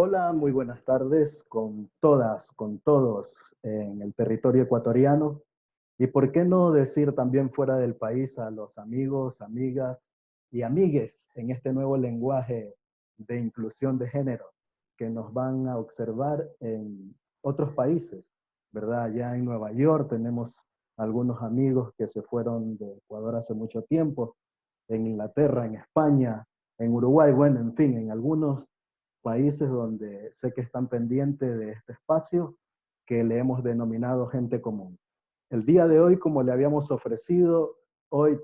Hola, muy buenas tardes con todas, con todos en el territorio ecuatoriano. Y por qué no decir también fuera del país a los amigos, amigas y amigues en este nuevo lenguaje de inclusión de género que nos van a observar en otros países, ¿verdad? Ya en Nueva York tenemos algunos amigos que se fueron de Ecuador hace mucho tiempo, en Inglaterra, en España, en Uruguay, bueno, en fin, en algunos países donde sé que están pendientes de este espacio que le hemos denominado gente común. El día de hoy, como le habíamos ofrecido, hoy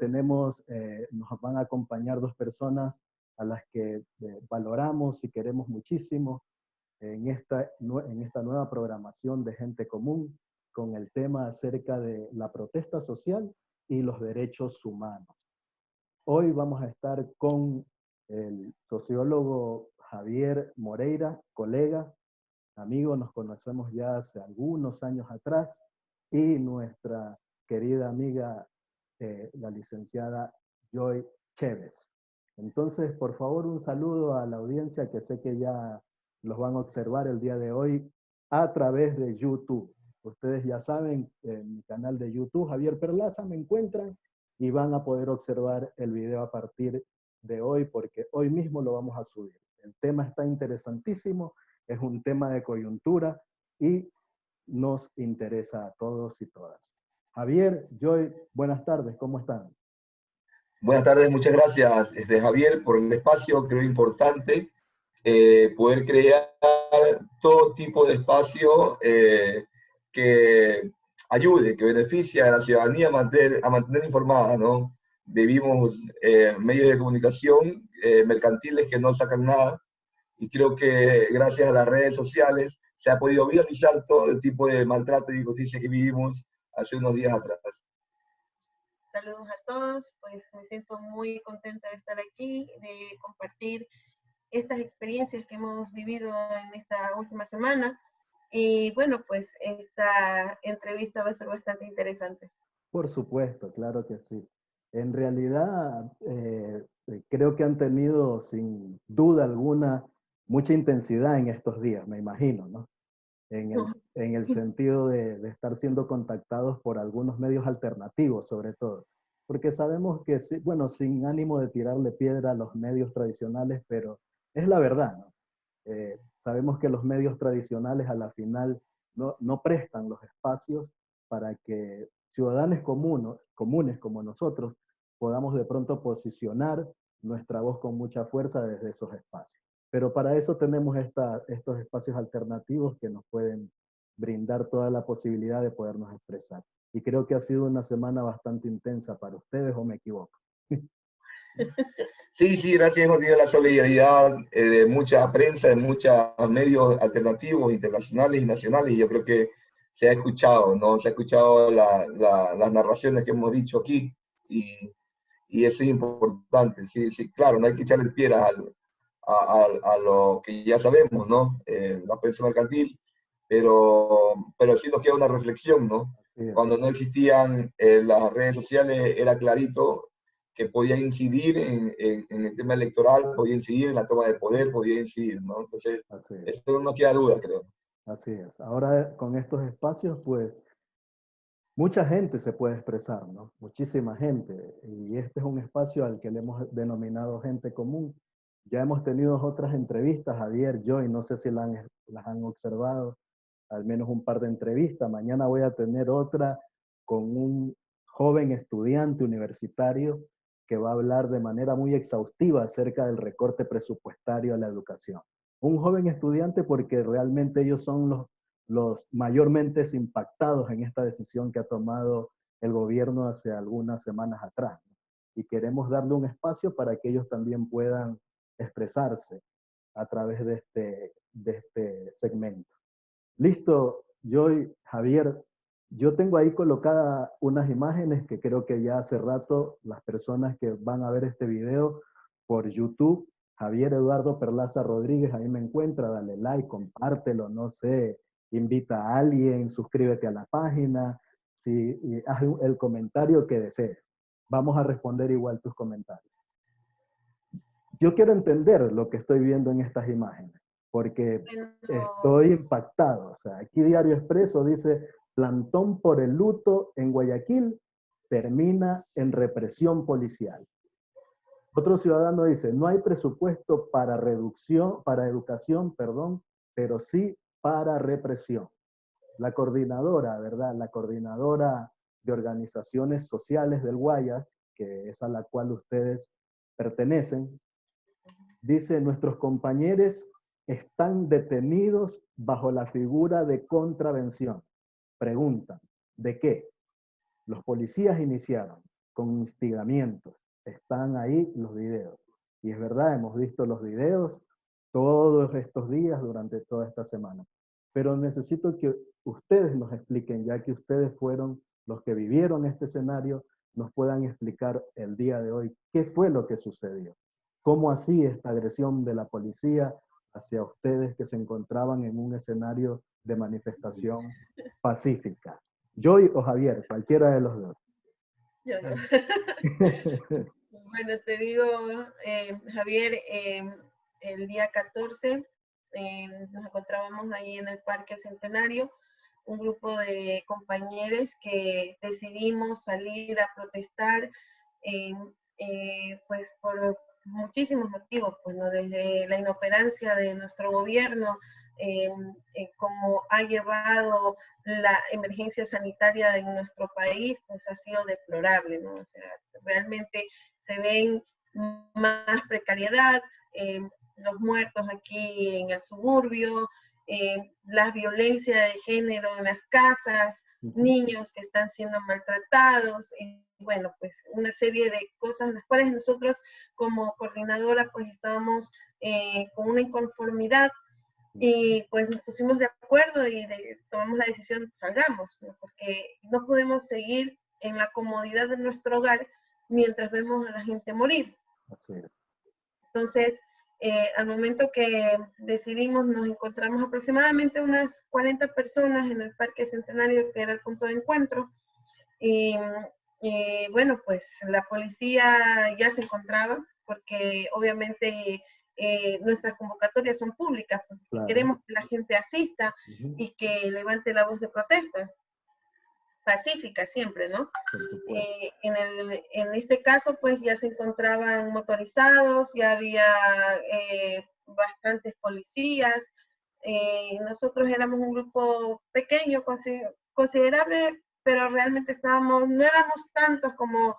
nos van a acompañar dos personas a las que valoramos y queremos muchísimo en esta nueva programación de Gente Común con el tema acerca de la protesta social y los derechos humanos. Hoy vamos a estar con el sociólogo Javier Moreira, colega, amigo, nos conocemos ya hace algunos años atrás, y nuestra querida amiga, la licenciada Joy Chévez. Entonces, por favor, un saludo a la audiencia que sé que ya los van a observar el día de hoy a través de YouTube. Ustedes ya saben, en mi canal de YouTube, Javier Perlaza, me encuentran y van a poder observar el video a partir de hoy porque hoy mismo lo vamos a subir. El tema está interesantísimo, es un tema de coyuntura y nos interesa a todos y todas. Javier, Joy, buenas tardes, ¿cómo están? Buenas tardes, muchas gracias, Javier, por el espacio. Creo importante poder crear todo tipo de espacio que ayude, que beneficie a la ciudadanía a mantener informada, ¿no? Vivimos medios de comunicación mercantiles que no sacan nada, y creo que gracias a las redes sociales se ha podido viralizar todo el tipo de maltrato y injusticia que vivimos hace unos días atrás. Saludos a todos, pues me siento muy contenta de estar aquí, de compartir estas experiencias que hemos vivido en esta última semana. Y bueno, pues esta entrevista va a ser bastante interesante. Por supuesto, claro que sí. En realidad, creo que han tenido sin duda alguna mucha intensidad en estos días, me imagino, ¿no? En el sentido de estar siendo contactados por algunos medios alternativos, sobre todo. Porque sabemos que, sí, bueno, sin ánimo de tirarle piedra a los medios tradicionales, pero es la verdad, ¿no? Sabemos que los medios tradicionales a la final no prestan los espacios para que ciudadanos comunes como nosotros podamos de pronto posicionar nuestra voz con mucha fuerza desde esos espacios. Pero para eso tenemos estos espacios alternativos que nos pueden brindar toda la posibilidad de podernos expresar. Y creo que ha sido una semana bastante intensa para ustedes, ¿o me equivoco? Sí, sí, gracias. Hemos tenido la solidaridad de mucha prensa, de muchos medios alternativos, internacionales y nacionales, y yo creo que se ha escuchado, ¿no? Se ha escuchado las narraciones que hemos dicho aquí, y, y eso es importante. Sí, sí, claro, no hay que echarle piedras a lo que ya sabemos, ¿no? La prensa mercantil, pero sí nos queda una reflexión, ¿no? Así es. Cuando no existían las redes sociales, era clarito que podía incidir en el tema electoral, podía incidir en la toma de poder, podía incidir, ¿no? Entonces, Así es. esto no queda duda, creo. Así es. Ahora con estos espacios, pues mucha gente se puede expresar, ¿no? Muchísima gente. Y este es un espacio al que le hemos denominado gente común. Ya hemos tenido otras entrevistas, Javier, yo, y no sé si las han observado, al menos un par de entrevistas. Mañana voy a tener otra con un joven estudiante universitario que va a hablar de manera muy exhaustiva acerca del recorte presupuestario a la educación. Un joven estudiante porque realmente ellos son los mayormente impactados en esta decisión que ha tomado el gobierno hace algunas semanas atrás, ¿no? Y queremos darle un espacio para que ellos también puedan expresarse a través de este segmento. Listo, Joy, Javier, yo tengo ahí colocadas unas imágenes que creo que ya hace rato las personas que van a ver este video por YouTube, Javier Eduardo Perlaza Rodríguez, ahí me encuentra, dale like, compártelo, no sé, invita a alguien, suscríbete a la página, y haz el comentario que desees. Vamos a responder igual tus comentarios. Yo quiero entender lo que estoy viendo en estas imágenes. porque Bueno, estoy impactado. O sea, aquí Diario Expreso dice, plantón por el luto en Guayaquil termina en represión policial. Otro ciudadano dice, no hay presupuesto para educación, perdón, pero sí para represión. La coordinadora, ¿verdad? La coordinadora de organizaciones sociales del Guayas, que es a la cual ustedes pertenecen, dice, nuestros compañeros están detenidos bajo la figura de contravención. Preguntan, ¿de qué? Los policías iniciaron con instigamientos. Están ahí los videos. Y es verdad, hemos visto los videos todos estos días durante toda esta semana. Pero necesito que ustedes nos expliquen, ya que ustedes fueron los que vivieron este escenario, nos puedan explicar el día de hoy qué fue lo que sucedió. ¿Cómo así esta agresión de la policía hacia ustedes que se encontraban en un escenario de manifestación pacífica? Joy o Javier, cualquiera de los dos. yo no. Bueno, te digo, Javier, el día 14 nos encontrábamos ahí en el Parque Centenario, un grupo de compañeros que decidimos salir a protestar, pues por muchísimos motivos, pues, ¿no? Desde la inoperancia de nuestro gobierno, cómo ha llevado la emergencia sanitaria en nuestro país, pues ha sido deplorable, ¿no? O sea, realmente se ven más precariedad, los muertos aquí en el suburbio, la violencia de género en las casas, niños que están siendo maltratados, y bueno, pues una serie de cosas en las cuales nosotros como coordinadora pues estábamos con una inconformidad y pues nos pusimos de acuerdo y tomamos la decisión, salgamos, ¿no? Porque no podemos seguir en la comodidad de nuestro hogar mientras vemos a la gente morir. Entonces, al momento que decidimos, nos encontramos aproximadamente unas 40 personas en el Parque Centenario, que era el punto de encuentro, y bueno, pues la policía ya se encontraba, porque obviamente nuestras convocatorias son públicas, porque claro, queremos que la gente asista y que levante la voz de protesta, pacífica siempre, ¿no? En este caso, pues ya se encontraban motorizados, ya había bastantes policías, nosotros éramos un grupo pequeño, considerable, pero realmente no éramos tantos como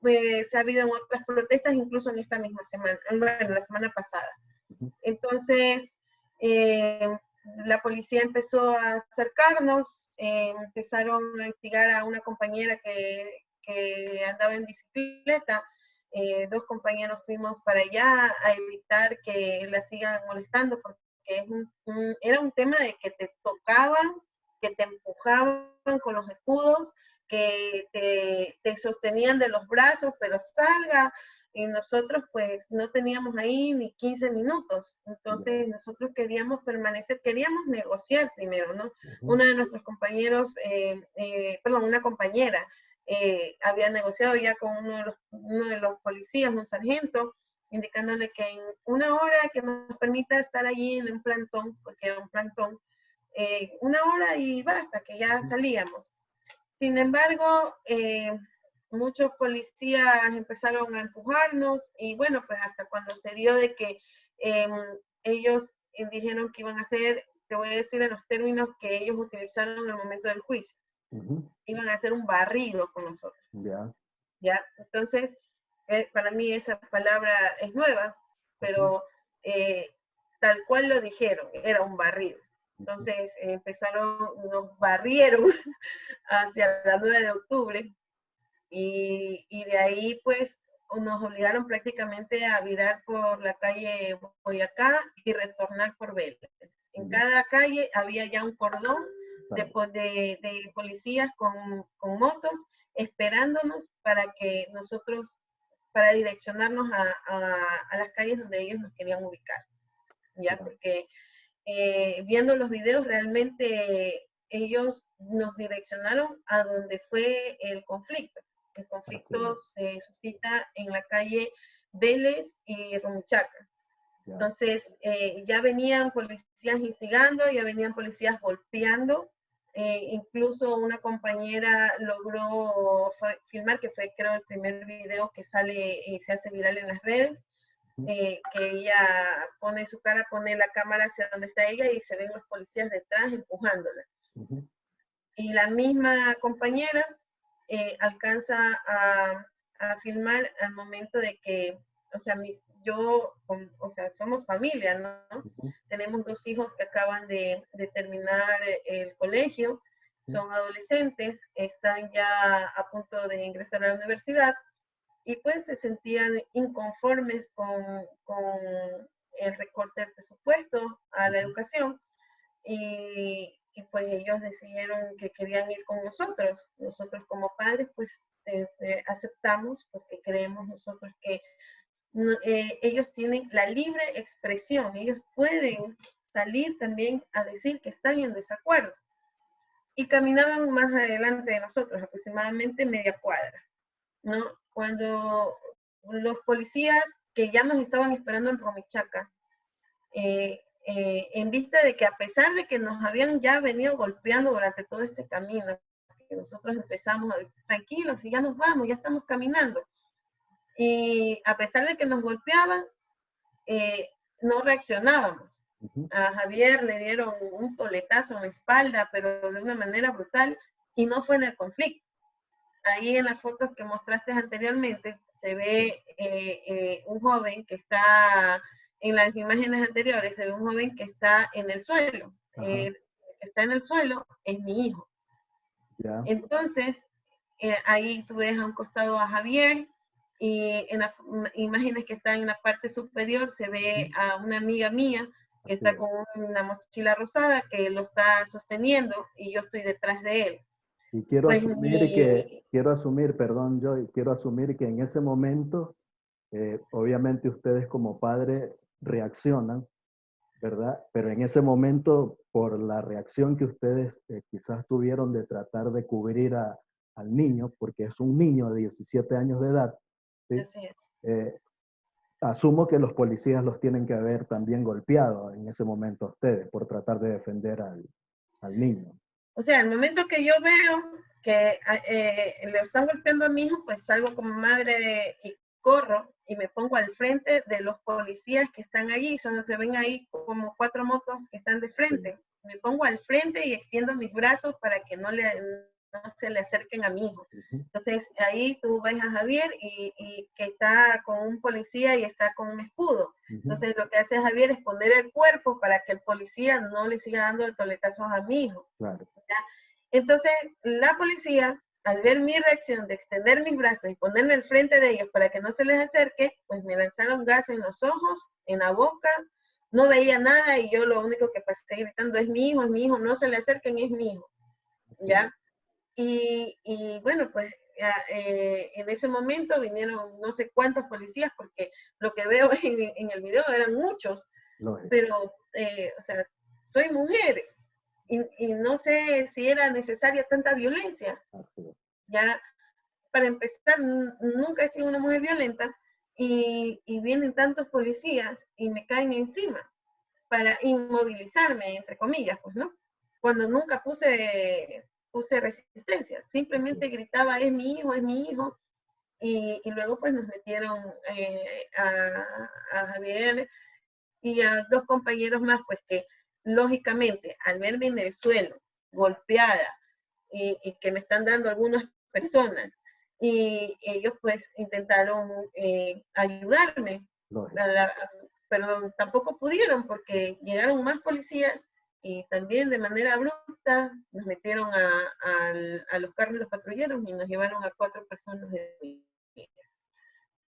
se ha habido en otras protestas, incluso en esta misma semana, bueno, la semana pasada. Entonces, la policía empezó a acercarnos, empezaron a instigar a una compañera que andaba en bicicleta, dos compañeros fuimos para allá a evitar que la sigan molestando, porque era un tema de que te tocaban, que te empujaban con los escudos, que te sostenían de los brazos, pero salga, y nosotros pues no teníamos ahí ni 15 minutos, entonces nosotros queríamos permanecer, queríamos negociar primero, ¿no? Uno de nuestros compañeros, una compañera, había negociado ya con uno de los policías, un sargento, indicándole que en una hora que nos permita estar allí en un plantón, porque era un plantón, una hora y basta, que ya salíamos. Sin embargo, muchos policías empezaron a empujarnos y bueno, pues hasta cuando se dio de que ellos dijeron que iban a hacer, te voy a decir en los términos que ellos utilizaron en el momento del juicio, iban a hacer un barrido con nosotros. ¿Ya? Entonces, para mí esa palabra es nueva, pero tal cual lo dijeron, era un barrido. Entonces nos barrieron hacia la 9 de octubre y de ahí pues nos obligaron prácticamente a virar por la calle Boyacá y retornar por Vélez. En cada calle había ya un cordón de policías con motos esperándonos para que para direccionarnos a las calles donde ellos nos querían ubicar. ¿Ya? Porque viendo los videos realmente ellos nos direccionaron a donde fue el conflicto. El conflicto se suscita en la calle Vélez y Rumichaca. Entonces, ya venían policías instigando, ya venían policías golpeando. Incluso una compañera logró filmar, que fue creo el primer video que sale y se hace viral en las redes, que ella pone su cara, pone la cámara hacia donde está ella y se ven los policías detrás empujándola. Y la misma compañera alcanza a filmar al momento de que, o sea, somos familia, ¿no? Tenemos 2 hijos que acaban de terminar el colegio, son adolescentes, están ya a punto de ingresar a la universidad y pues se sentían inconformes con el recorte del presupuesto a la educación y pues ellos decidieron que querían ir con nosotros. Nosotros como padres pues aceptamos porque creemos nosotros que ellos tienen la libre expresión, ellos pueden salir también a decir que están en desacuerdo. Y caminaban más adelante de nosotros, aproximadamente media cuadra, ¿no? Cuando los policías que ya nos estaban esperando en Rumichaca, en vista de que a pesar de que nos habían ya venido golpeando durante todo este camino, que nosotros empezamos a decir, tranquilos, y ya nos vamos, ya estamos caminando. Y a pesar de que nos golpeaban, no reaccionábamos. A Javier le dieron un toletazo en la espalda, pero de una manera brutal, y no fue en el conflicto. Ahí en las fotos que mostraste anteriormente, se ve un joven que está, en las imágenes anteriores, se ve un joven que está en el suelo. Está en el suelo, es mi hijo. Entonces, ahí tú ves a un costado a Javier, y en las imágenes que están en la parte superior se ve a una amiga mía que está con una mochila rosada que lo está sosteniendo y yo estoy detrás de él. Y quiero asumir, perdón, Joy, quiero asumir que en ese momento, obviamente ustedes como padres reaccionan, ¿verdad? Pero en ese momento, por la reacción que ustedes quizás tuvieron de tratar de cubrir al niño, porque es un niño de 17 años de edad, ¿sí? Así es. Asumo que los policías los tienen que haber también golpeado en ese momento a ustedes por tratar de defender al niño. O sea, el momento que yo veo que le están golpeando a mi hijo, pues salgo como madre y corro y me pongo al frente de los policías que están allí. Solo se ven ahí como 4 motos que están de frente. Me pongo al frente y extiendo mis brazos para que no se le acerquen a mi hijo. Entonces ahí tú ves a Javier y que está con un policía y está con un escudo. Entonces lo que hace Javier es poner el cuerpo para que el policía no le siga dando toletazos a mi hijo. Claro. Entonces la policía, al ver mi reacción de extender mis brazos y ponerme al frente de ellos para que no se les acerque, pues me lanzaron gas en los ojos, en la boca, no veía nada y yo lo único que pasé gritando es mi hijo, no se le acerquen, es mi hijo. ¿Ya? Y bueno, pues en ese momento vinieron no sé cuántos policías, porque lo que veo en el video eran muchos, pero, o sea, soy mujer y no sé si era necesaria tanta violencia. Ya, para empezar, nunca he sido una mujer violenta y vienen tantos policías y me caen encima para inmovilizarme, entre comillas, pues, ¿no? Cuando nunca puse resistencia, simplemente gritaba, es mi hijo, y luego pues nos metieron a Javier y a 2 compañeros más, pues que lógicamente al verme en el suelo, golpeada, y que me están dando algunas personas, y ellos pues intentaron ayudarme, pero tampoco pudieron porque llegaron más policías y también de manera abrupta nos metieron a los carros de los patrulleros y nos llevaron a 4 personas de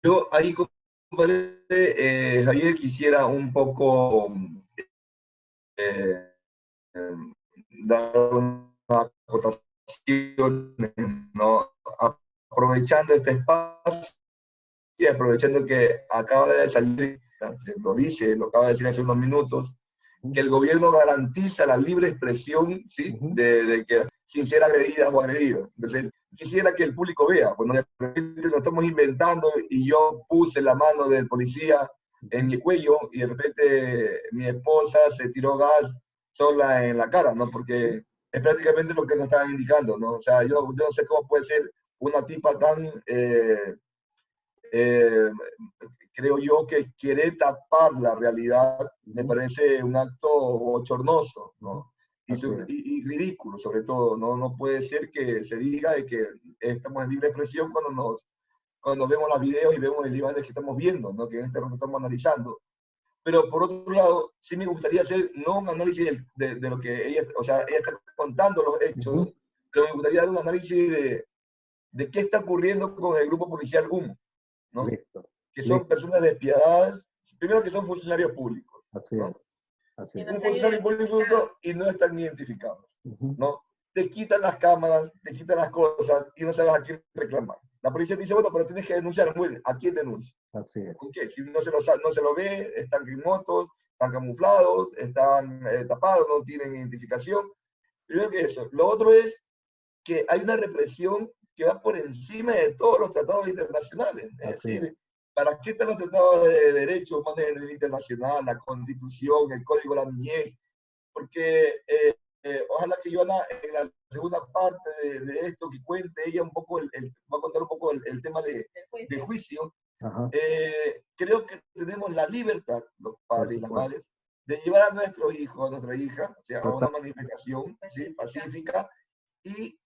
Yo ahí, compadre, Javier, quisiera un poco dar una acotación, ¿no? Aprovechando este espacio y aprovechando que acaba de salir, lo acaba de decir hace unos minutos, que el gobierno garantiza la libre expresión, ¿sí? de que sin ser agredidas o agredidos. Entonces, quisiera que el público vea, pues de repente nos estamos inventando y yo puse la mano del policía en mi cuello y de repente mi esposa se tiró gas sola en la cara, ¿no? Porque es prácticamente lo que nos estaban indicando, ¿no? O sea, yo no sé cómo puede ser una tipa tan, eh, creo yo, que quiere tapar la realidad, me parece un acto bochornoso, ¿no? Y ridículo, sobre todo, ¿no? No puede ser que se diga de que estamos en libre expresión cuando vemos los videos y vemos el imágenes que estamos viendo, ¿no? Que en este rato estamos analizando. Pero por otro lado, sí me gustaría hacer no un análisis de lo que ella, o sea, ella está contando los hechos, pero me gustaría dar un análisis de qué está ocurriendo con el grupo policial Humo, ¿no? Listo. Que son personas despiadadas, primero que son funcionarios públicos, Así ¿no? es. Así es. Un funcionario público y no están identificados, ¿no? Te quitan las cámaras, te quitan las cosas y no sabes a quién reclamar. La policía te dice, bueno, pero tienes que denunciar. Muy bien, ¿a quién denuncia? Así es. ¿Con qué? Si no se lo ve, están en motos, están camuflados, están tapados, no tienen identificación. Primero que eso. Lo otro es que hay una represión que va por encima de todos los tratados internacionales. Es decir, ¿para qué están los tratados de derechos humanos a nivel internacional, la Constitución, el Código de la Niñez? Porque ojalá que Joana en la segunda parte de esto que cuente ella un poco, va a contar un poco el tema de juicio. Creo que tenemos la libertad, los padres y las madres, de llevar a nuestro hijo, a nuestra hija, o sea, a una manifestación, ¿sí?, pacífica, y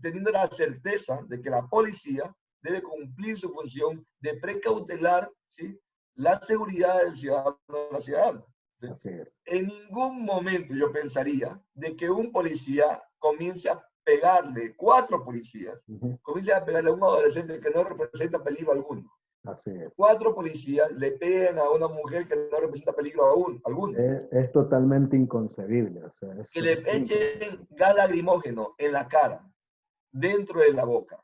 teniendo la certeza de que la policía debe cumplir su función de precautelar, ¿sí?, la seguridad del ciudadano o la ciudadana. ¿Sí? En ningún momento yo pensaría de que un policía comience a pegarle, 4 policías, comience a pegarle a un adolescente que no representa peligro alguno. 4 policías le pegan a una mujer que no representa peligro alguno. Es totalmente inconcebible. O sea, que le echen gas lacrimógeno en la cara, dentro de la boca.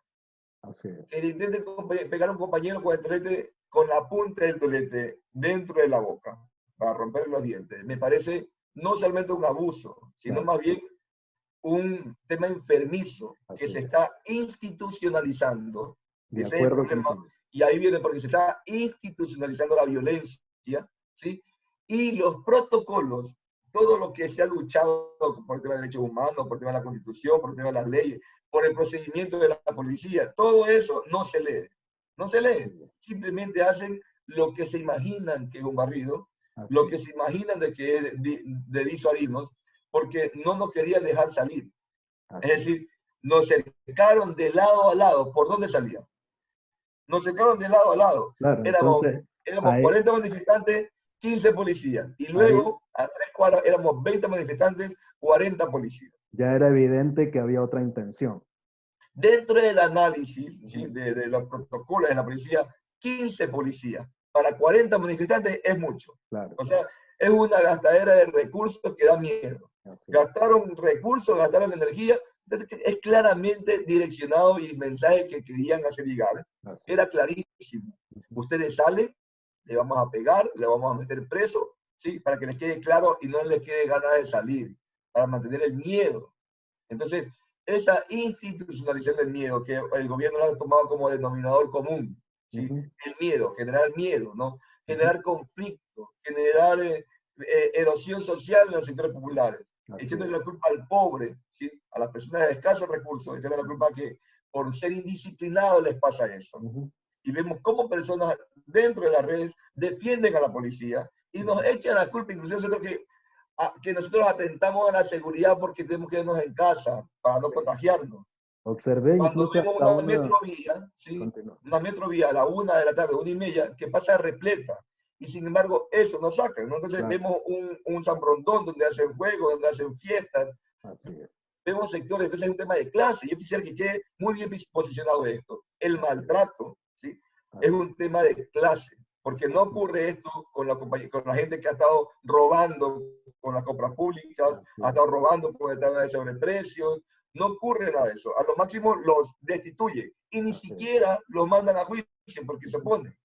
Que le intenten pegar a un compañero con el tolete, con la punta del tolete dentro de la boca, para romper los dientes. Me parece no solamente un abuso, sino más bien un tema enfermizo que se está institucionalizando. Ese es el problema. Y ahí viene porque se está institucionalizando la violencia, ¿sí? Y los protocolos, todo lo que se ha luchado por el tema de derechos humanos, por el tema de la Constitución, por el tema de las leyes, por el procedimiento de la policía, todo eso no se lee. No se lee. Simplemente hacen lo que se imaginan que es un barrido, lo que se imaginan de que es de disuadirnos, porque no nos querían dejar salir. Es decir, nos cercaron de lado a lado. ¿Por dónde salían? Nos cercaron de lado a lado. Claro, éramos ahí, 40 manifestantes, 15 policías. Y luego, a 3 cuadras, éramos 20 manifestantes, 40 policías. Ya era evidente que había otra intención. Dentro del análisis, ¿sí?, de los protocolos de la policía, 15 policías para 40 manifestantes es mucho. O sea, es una gastadera de recursos que da miedo. Gastaron recursos, gastaron energía. Entonces, es claramente direccionado y el mensaje que querían hacer llegar. Era clarísimo. Ustedes salen, le vamos a pegar, le vamos a meter preso, ¿sí?, para que les quede claro y no les quede ganas de salir, para mantener el miedo. Entonces, esa institucionalización del miedo, que el gobierno lo ha tomado como denominador común, ¿sí? El miedo, generar miedo, ¿no? Generar conflicto, generar erosión social en los sectores populares, echándole la culpa al pobre, ¿sí?, a las personas de escasos recursos, echándole la culpa que por ser indisciplinados les pasa eso. Y vemos cómo personas dentro de las redes defienden a la policía y nos echan la culpa, inclusive nosotros que nosotros atentamos a la seguridad porque tenemos que irnos en casa para no contagiarnos. Observé Cuando incluso vemos una metrovía, ¿sí?, una metrovía a la 1 de la tarde, 1:30, que pasa repleta. Y sin embargo, eso nos sacan, ¿no? Entonces vemos un San Brondón donde hacen juegos, donde hacen fiestas. Vemos sectores, entonces es un tema de clase. Yo quisiera que quede muy bien posicionado esto. El maltrato, ¿sí?, es un tema de clase. Porque no ocurre esto con la gente que ha estado robando con las compras públicas, ha estado robando por el tema de sobreprecios. No ocurre nada de eso. A lo máximo los destituyen y ni siquiera los mandan a juicio porque se oponen.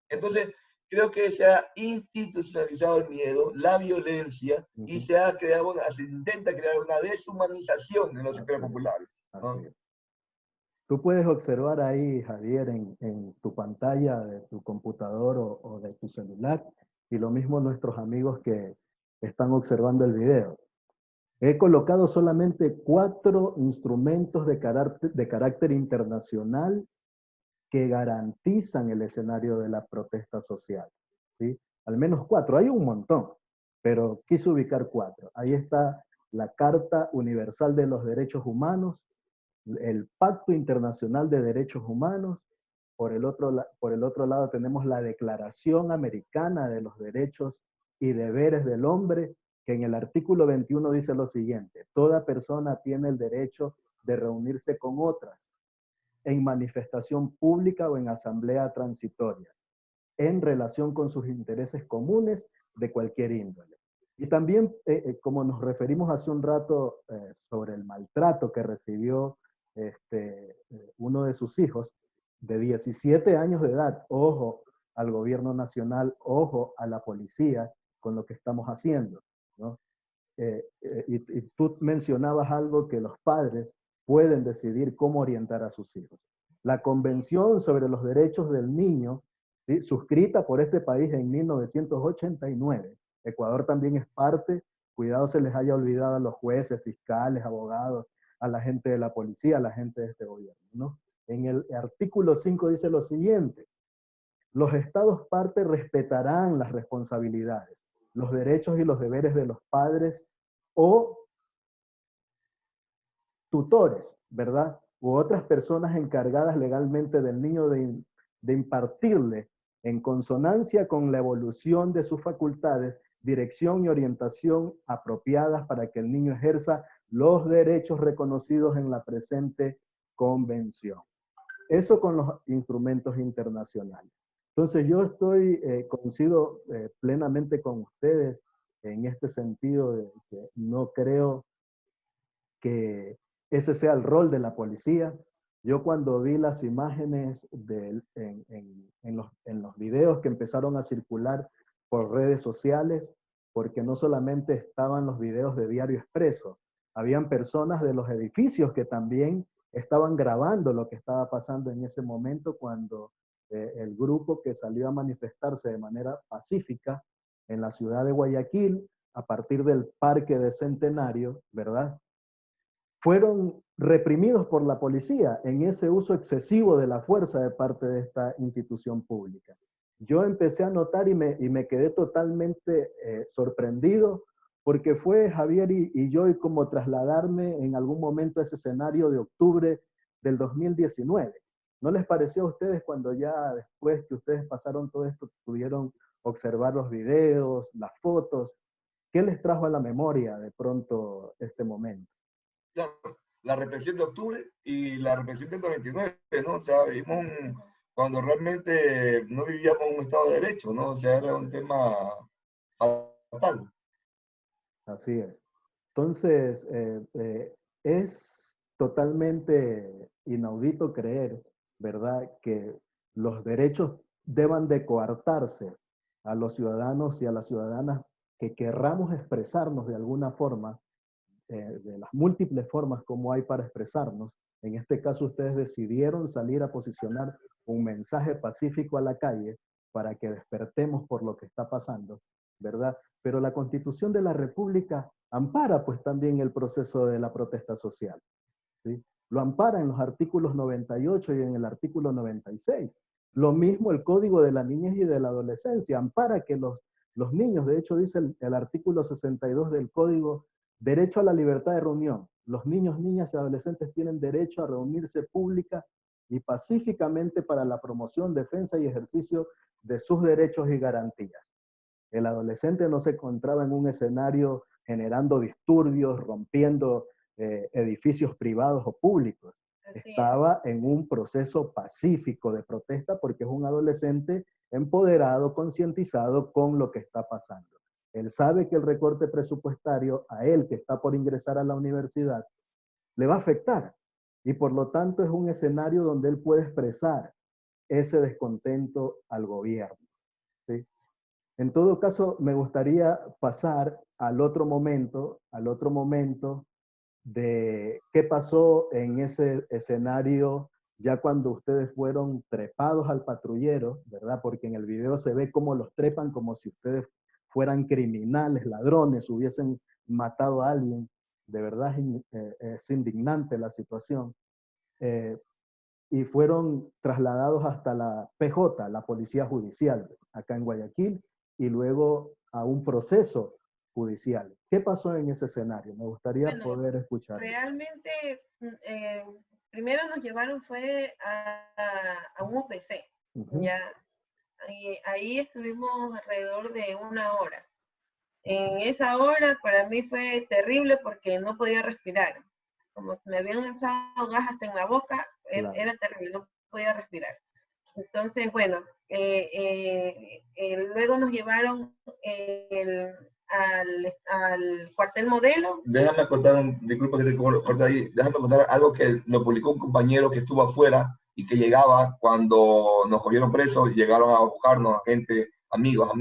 Entonces, creo que se ha institucionalizado el miedo, la violencia, y se intenta crear una deshumanización en los sectores populares, ¿no? Tú puedes observar ahí, Javier, en tu pantalla de tu computador o de tu celular, y lo mismo nuestros amigos que están observando el video. He colocado solamente 4 instrumentos de carácter internacional que garantizan el escenario de la protesta social, ¿sí? Al menos 4, hay un montón, pero quise ubicar 4. Ahí está la Carta Universal de los Derechos Humanos, el Pacto Internacional de Derechos Humanos, por el otro lado tenemos la Declaración Americana de los Derechos y Deberes del Hombre, que en el artículo 21 dice lo siguiente: toda persona tiene el derecho de reunirse con otras en manifestación pública o en asamblea transitoria, en relación con sus intereses comunes de cualquier índole. Y también, como nos referimos hace un rato sobre el maltrato que recibió uno de sus hijos, de 17 años de edad, ojo al gobierno nacional, ojo a la policía con lo que estamos haciendo, ¿no? Y tú mencionabas algo, que los padres pueden decidir cómo orientar a sus hijos. La Convención sobre los Derechos del Niño, ¿sí?, suscrita por este país en 1989. Ecuador también es parte, cuidado se les haya olvidado a los jueces, fiscales, abogados, a la gente de la policía, a la gente de este gobierno, ¿no? En el artículo 5 dice lo siguiente: los estados partes respetarán las responsabilidades, los derechos y los deberes de los padres o tutores, ¿verdad? U otras personas encargadas legalmente del niño de impartirle, en consonancia con la evolución de sus facultades, dirección y orientación apropiadas para que el niño ejerza los derechos reconocidos en la presente convención. Eso con los instrumentos internacionales. Entonces yo coincido plenamente con ustedes en este sentido de que no creo que ese sea el rol de la policía. Yo cuando vi las imágenes en los videos que empezaron a circular por redes sociales, porque no solamente estaban los videos de Diario Expreso, habían personas de los edificios que también estaban grabando lo que estaba pasando en ese momento cuando el grupo que salió a manifestarse de manera pacífica en la ciudad de Guayaquil, a partir del Parque de Centenario, ¿verdad?, fueron reprimidos por la policía en ese uso excesivo de la fuerza de parte de esta institución pública. Yo empecé a notar y me quedé totalmente sorprendido, porque fue Javier y yo y como trasladarme en algún momento a ese escenario de octubre del 2019. ¿No les pareció a ustedes cuando ya después que ustedes pasaron todo esto, pudieron observar los videos, las fotos? ¿Qué les trajo a la memoria de pronto este momento? Claro, la represión de octubre y la represión del 99, ¿no? O sea, vimos cuando realmente no vivíamos un Estado de Derecho, ¿no? O sea, era un tema fatal. Así es. Entonces, es totalmente inaudito creer, ¿verdad?, que los derechos deban de coartarse a los ciudadanos y a las ciudadanas que querramos expresarnos de alguna forma, de las múltiples formas como hay para expresarnos. En este caso, ustedes decidieron salir a posicionar un mensaje pacífico a la calle para que despertemos por lo que está pasando, ¿verdad? Pero la Constitución de la República ampara pues también el proceso de la protesta social, ¿sí? Lo ampara en los artículos 98 y en el artículo 96. Lo mismo el Código de la Niñez y de la Adolescencia ampara que los niños, de hecho dice el artículo 62 del Código, derecho a la libertad de reunión. Los niños, niñas y adolescentes tienen derecho a reunirse pública y pacíficamente para la promoción, defensa y ejercicio de sus derechos y garantías. El adolescente no se encontraba en un escenario generando disturbios, rompiendo edificios privados o públicos. Estaba en un proceso pacífico de protesta porque es un adolescente empoderado, concientizado con lo que está pasando. Él sabe que el recorte presupuestario a él que está por ingresar a la universidad le va a afectar y por lo tanto es un escenario donde él puede expresar ese descontento al gobierno, ¿sí? En todo caso, me gustaría pasar al otro momento de qué pasó en ese escenario ya cuando ustedes fueron trepados al patrullero, ¿verdad? Porque en el video se ve cómo los trepan como si ustedes fueran criminales, ladrones, hubiesen matado a alguien. De verdad es indignante la situación. Eh, y fueron trasladados hasta la PJ, la Policía Judicial, acá en Guayaquil, y luego a un proceso judicial. ¿Qué pasó en ese escenario? Me gustaría poder escuchar. Realmente, primero nos llevaron fue a un UPC, ya. Ahí estuvimos alrededor de 1 hora. En esa hora para mí fue terrible porque no podía respirar. Como me habían lanzado gas hasta en la boca, claro. Era terrible, no podía respirar. Entonces, bueno, luego nos llevaron al cuartel modelo. Déjame contar, disculpa que te corte ahí, déjame contar algo que lo publicó un compañero que estuvo afuera y que llegaba cuando nos cogieron presos, llegaron a buscarnos, gente, amigos,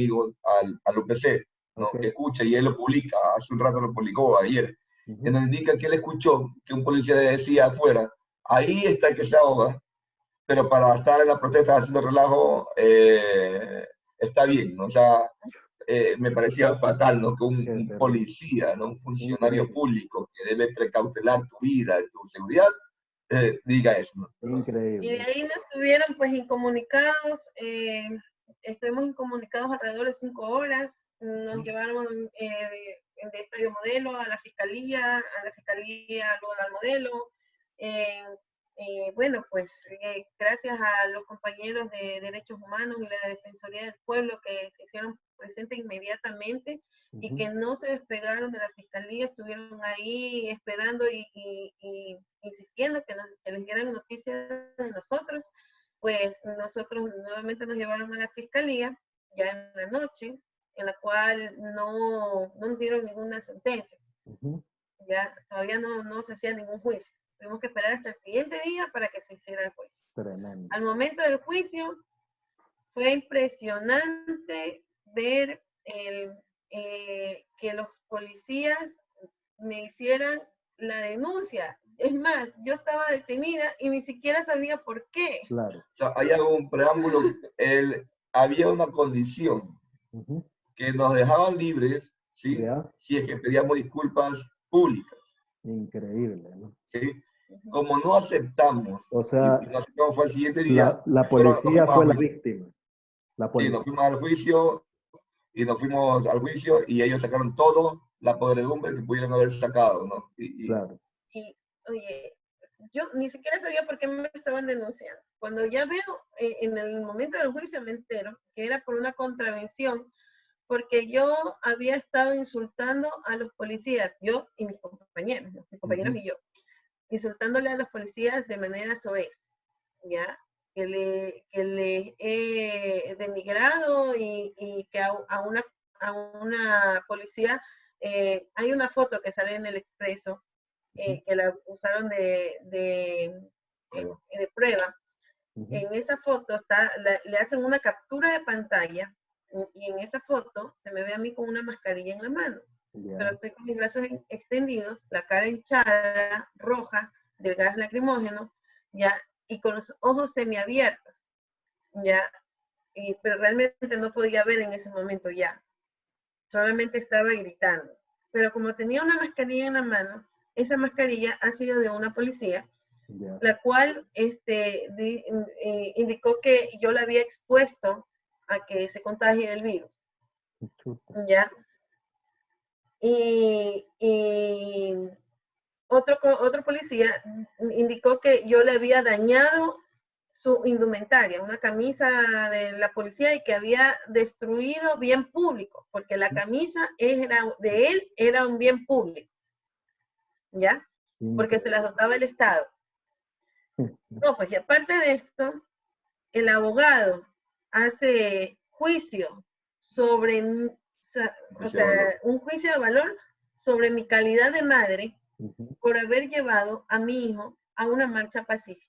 al UPC, ¿no? Okay. Que escucha, y él lo publica, hace un rato lo publicó ayer, que nos indica que él escuchó que un policía le decía afuera, ahí está el que se ahoga, pero para estar en la protesta haciendo relajo, está bien, ¿no? O sea, me parecía fatal, ¿no? Que un policía, ¿no? Un funcionario público que debe precautelar tu vida, tu seguridad, diga eso, ¿no? Increíble. Y de ahí nos tuvieron pues incomunicados, estuvimos incomunicados alrededor de 5 horas, nos llevaron de Estadio Modelo a la fiscalía luego al modelo. Bueno, pues gracias a los compañeros de Derechos Humanos y la Defensoría del Pueblo que se hicieron presentes inmediatamente y que no se despegaron de la fiscalía, estuvieron ahí esperando y insistiendo que les dieran noticias de nosotros, pues nosotros nuevamente nos llevaron a la fiscalía ya en la noche, en la cual no nos dieron ninguna sentencia. Ya todavía no se hacía ningún juicio. Tuvimos que esperar hasta el siguiente día para que se hiciera el juicio. Tremendo. Al momento del juicio fue impresionante ver que los policías me hicieran la denuncia. Es más, yo estaba detenida y ni siquiera sabía por qué. Claro. O sea, hay algún preámbulo, había una condición que nos dejaban libres, ¿sí? Si es que pedíamos disculpas públicas. Increíble, ¿no? ¿Sí? Como no aceptamos, o sea, y no aceptamos fue el siguiente día, la policía fue la víctima. Sí, nos fuimos al juicio y ellos sacaron todo la podredumbre que pudieron haber sacado, ¿no? Claro. Y, oye, yo ni siquiera sabía por qué me estaban denunciando. Cuando ya veo, en el momento del juicio me entero que era por una contravención, porque yo había estado insultando a los policías, yo y mis compañeros, ¿no? Mis compañeros y yo, insultándole a los policías de manera soez, ¿ya? Que le he denigrado y que a una policía, hay una foto que sale en el Expreso, que la usaron de prueba. En esa foto le hacen una captura de pantalla y en esa foto se me ve a mí con una mascarilla en la mano. Pero estoy con mis brazos extendidos, la cara hinchada, roja, del gas lacrimógeno, ya, y con los ojos semiabiertos, ya, pero realmente no podía ver en ese momento ya, solamente estaba gritando. Pero como tenía una mascarilla en la mano, esa mascarilla ha sido de una policía, la cual indicó que yo la había expuesto a que se contagie el virus, ya. Y otro policía indicó que yo le había dañado su indumentaria, una camisa de la policía, y que había destruido bien público, porque la camisa de él era un bien público, ¿ya? Porque se las dotaba el Estado. No, pues y aparte de esto, el abogado hace juicio sobre, o sea, un juicio de valor sobre mi calidad de madre por haber llevado a mi hijo a una marcha pacífica.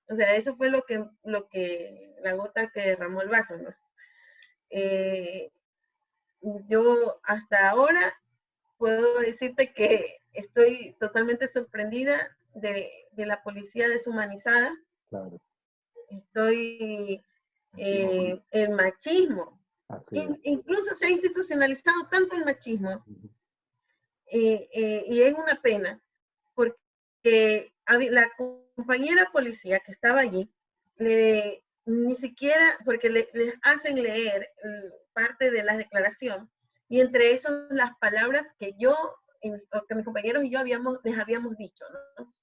O sea, eso fue la gota que derramó el vaso, ¿no? Yo hasta ahora puedo decirte que estoy totalmente sorprendida de la policía deshumanizada. Claro. Estoy el machismo. Incluso se ha institucionalizado tanto el machismo, y es una pena, porque la compañera policía que estaba allí, ni siquiera, porque les hacen leer parte de la declaración, y entre eso las palabras que que mis compañeros y yo les habíamos dicho, ¿no?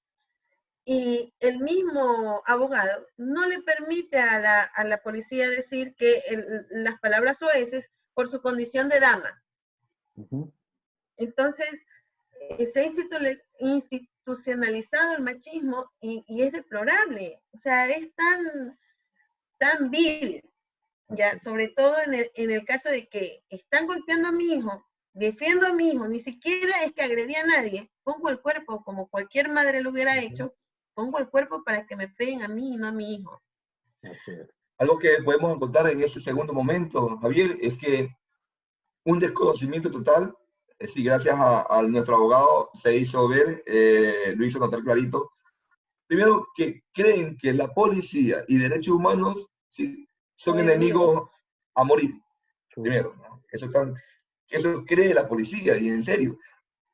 Y el mismo abogado no le permite a la policía decir que las palabras soeces por su condición de dama. Entonces, se ha institucionalizado el machismo y es deplorable. O sea, es tan vil, ya, sobre todo en el caso de que están golpeando a mi hijo, defiendo a mi hijo, ni siquiera es que agredí a nadie, pongo el cuerpo como cualquier madre lo hubiera hecho, pongo el cuerpo para que me peguen a mí y no a mi hijo. Algo que podemos encontrar en ese segundo momento, Javier, es que un desconocimiento total, sí, gracias a nuestro abogado se hizo ver, lo hizo notar clarito. Primero, que creen que la policía y derechos humanos, sí, son enemigos a morir. Primero, ¿no? Eso cree la policía, y en serio,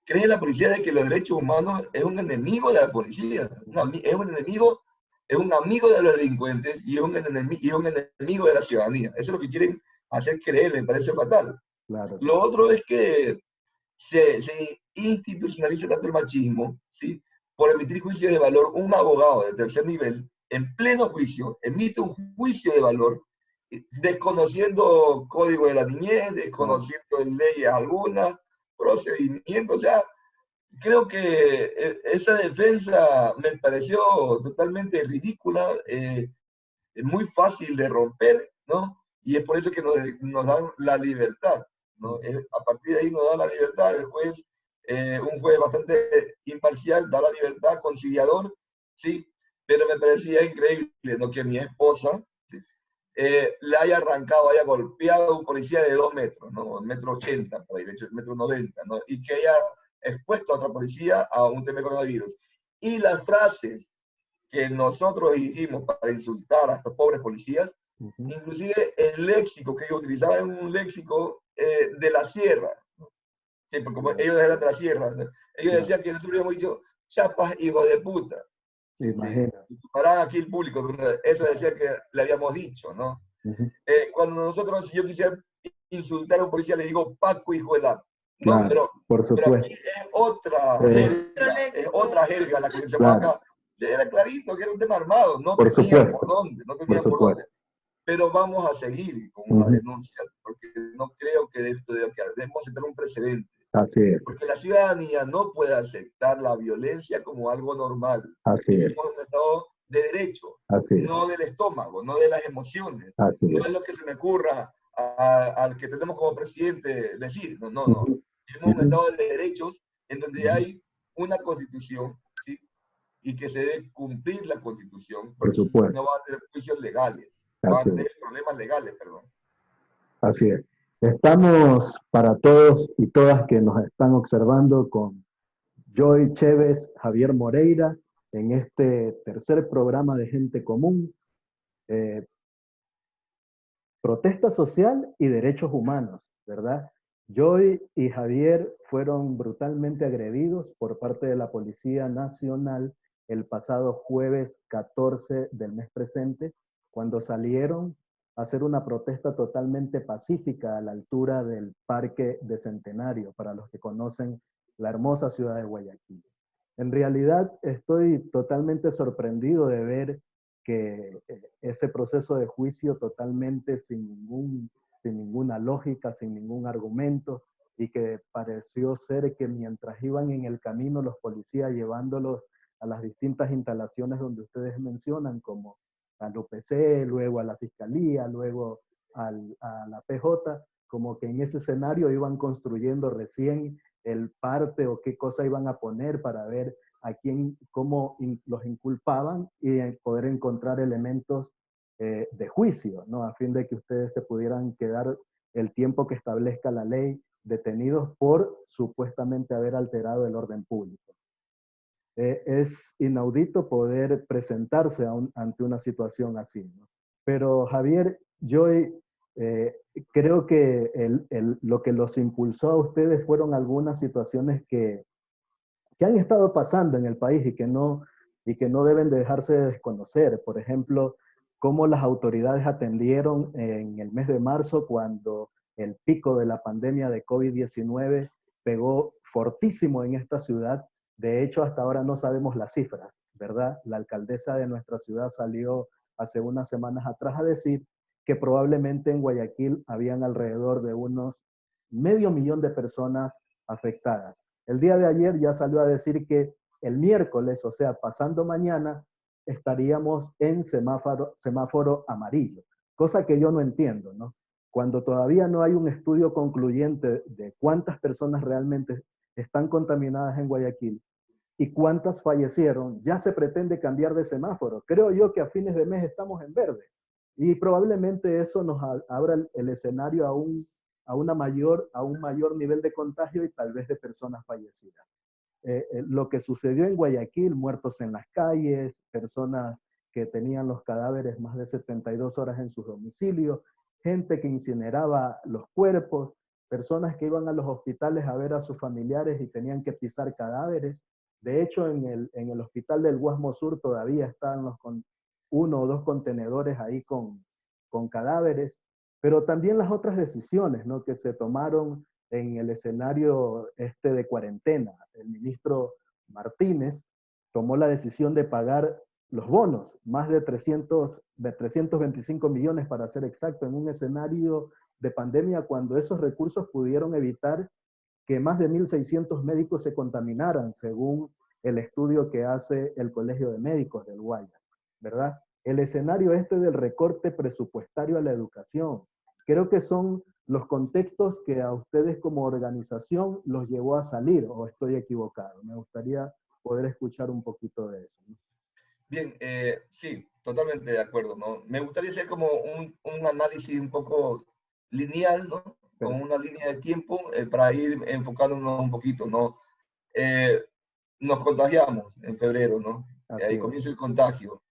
cree la policía de que los derechos humanos es un enemigo de la policía, es un enemigo, es un amigo de los delincuentes y es un enemigo de la ciudadanía. Eso es lo que quieren hacer creer, me parece fatal. Claro. Lo otro es que se institucionaliza tanto el machismo, ¿sí? Por emitir juicios de valor. Un abogado de tercer nivel, en pleno juicio, emite un juicio de valor, desconociendo código de la niñez, desconociendo leyes algunas, procedimientos. O sea, creo que esa defensa me pareció totalmente ridícula, muy fácil de romper, ¿no? Y es por eso que nos dan la libertad, ¿no? A partir de ahí nos da la libertad el juez, un juez bastante imparcial, da la libertad, conciliador, ¿sí? Pero me parecía increíble, ¿no? Que mi esposa, ¿sí? Le haya arrancado, haya golpeado a un policía de 2 metros, ¿no? 1,80 m, por ahí, 1,90 m, ¿no? Y que haya expuesto a otra policía a un tema de coronavirus. Y las frases que nosotros hicimos para insultar a estos pobres policías, inclusive el léxico que ellos utilizaban, un léxico de la sierra, ¿no? Sí, porque como ellos eran de la sierra, ¿no? Ellos decían que nosotros habíamos dicho chapas, hijo de puta. Imagina. Sí, para aquí el público, eso decía que le habíamos dicho, ¿no? Cuando nosotros, si yo quisiera insultar a un policía, le digo Paco, hijo de la... No, claro, por supuesto. Pero aquí es otra jerga la que se llama acá. Era clarito que era un tema armado, no tenía por dónde, no tenía por dónde. Pero vamos a seguir con una denuncia, porque no creo que esto deba quedar. Debemos sentar un precedente. Así es. Porque la ciudadanía no puede aceptar la violencia como algo normal. Así es. Vivimos en un estado de derecho, no del estómago, no de las emociones. No es lo que se me ocurra al que tenemos como presidente decir. No, no, no. Vivimos en un estado de derechos en donde hay una constitución, ¿sí? Y que se debe cumplir la constitución. Por supuesto. No va a tener juicios legales, va a tener problemas legales, perdón. Así es. Estamos para todos y todas que nos están observando con Joy Chévez, Javier Moreira, en este tercer programa de Gente Común. Protesta social y derechos humanos, ¿verdad? Joy y Javier fueron brutalmente agredidos por parte de la Policía Nacional el pasado jueves 14 del mes presente, cuando salieron a hacer una protesta totalmente pacífica a la altura del Parque de Centenario, para los que conocen la hermosa ciudad de Guayaquil. En realidad estoy totalmente sorprendido de ver que ese proceso de juicio totalmente sin ninguna lógica, sin ningún argumento, y que pareció ser que mientras iban en el camino los policías llevándolos a las distintas instalaciones donde ustedes mencionan, como al UPC, luego a la Fiscalía, luego a la PJ, como que en ese escenario iban construyendo recién el parte o qué cosa iban a poner para ver a quién, cómo los inculpaban y poder encontrar elementos de juicio, ¿no? A fin de que ustedes se pudieran quedar el tiempo que establezca la ley detenidos por supuestamente haber alterado el orden público. es inaudito poder presentarse ante una situación así, ¿no? Pero Javier, yo creo que lo que los impulsó a ustedes fueron algunas situaciones que han estado pasando en el país y que no deben de dejarse de desconocer. Por ejemplo, cómo las autoridades atendieron en el mes de marzo cuando el pico de la pandemia de COVID-19 pegó fortísimo en esta ciudad. De hecho, hasta ahora no sabemos las cifras, ¿verdad? La alcaldesa de nuestra ciudad salió hace unas semanas atrás a decir que probablemente en Guayaquil habían alrededor de unos 500,000 de personas afectadas. El día de ayer ya salió a decir que el miércoles, o sea, pasando mañana, estaríamos en semáforo amarillo, cosa que yo no entiendo, ¿no? Cuando todavía no hay un estudio concluyente de cuántas personas realmente están contaminadas en Guayaquil y cuántas fallecieron, ya se pretende cambiar de semáforo. Creo yo que a fines de mes estamos en verde y probablemente eso nos abra el escenario a un mayor nivel de contagio y tal vez de personas fallecidas. Lo que sucedió en Guayaquil, muertos en las calles, personas que tenían los cadáveres más de 72 horas en sus domicilios, gente que incineraba los cuerpos, personas que iban a los hospitales a ver a sus familiares y tenían que pisar cadáveres. De hecho, en el hospital del Guasmo Sur todavía están uno o dos contenedores ahí con cadáveres, pero también las otras decisiones, ¿no?, que se tomaron en el escenario de cuarentena. El ministro Martínez tomó la decisión de pagar los bonos, más de 325 millones para ser exacto, en un escenario de pandemia cuando esos recursos pudieron evitar que más de 1.600 médicos se contaminaran, según el estudio que hace el Colegio de Médicos del Guayas, ¿verdad? El escenario del recorte presupuestario a la educación, creo que son los contextos que a ustedes como organización los llevó a salir, o estoy equivocado. Me gustaría poder escuchar un poquito de eso, ¿no? Bien, sí, totalmente de acuerdo, ¿no? Me gustaría hacer como un análisis un poco lineal, ¿no? Con una línea de tiempo para ir enfocándonos un poquito, ¿no? Nos contagiamos en febrero, ¿no? Ahí comienza el contagio.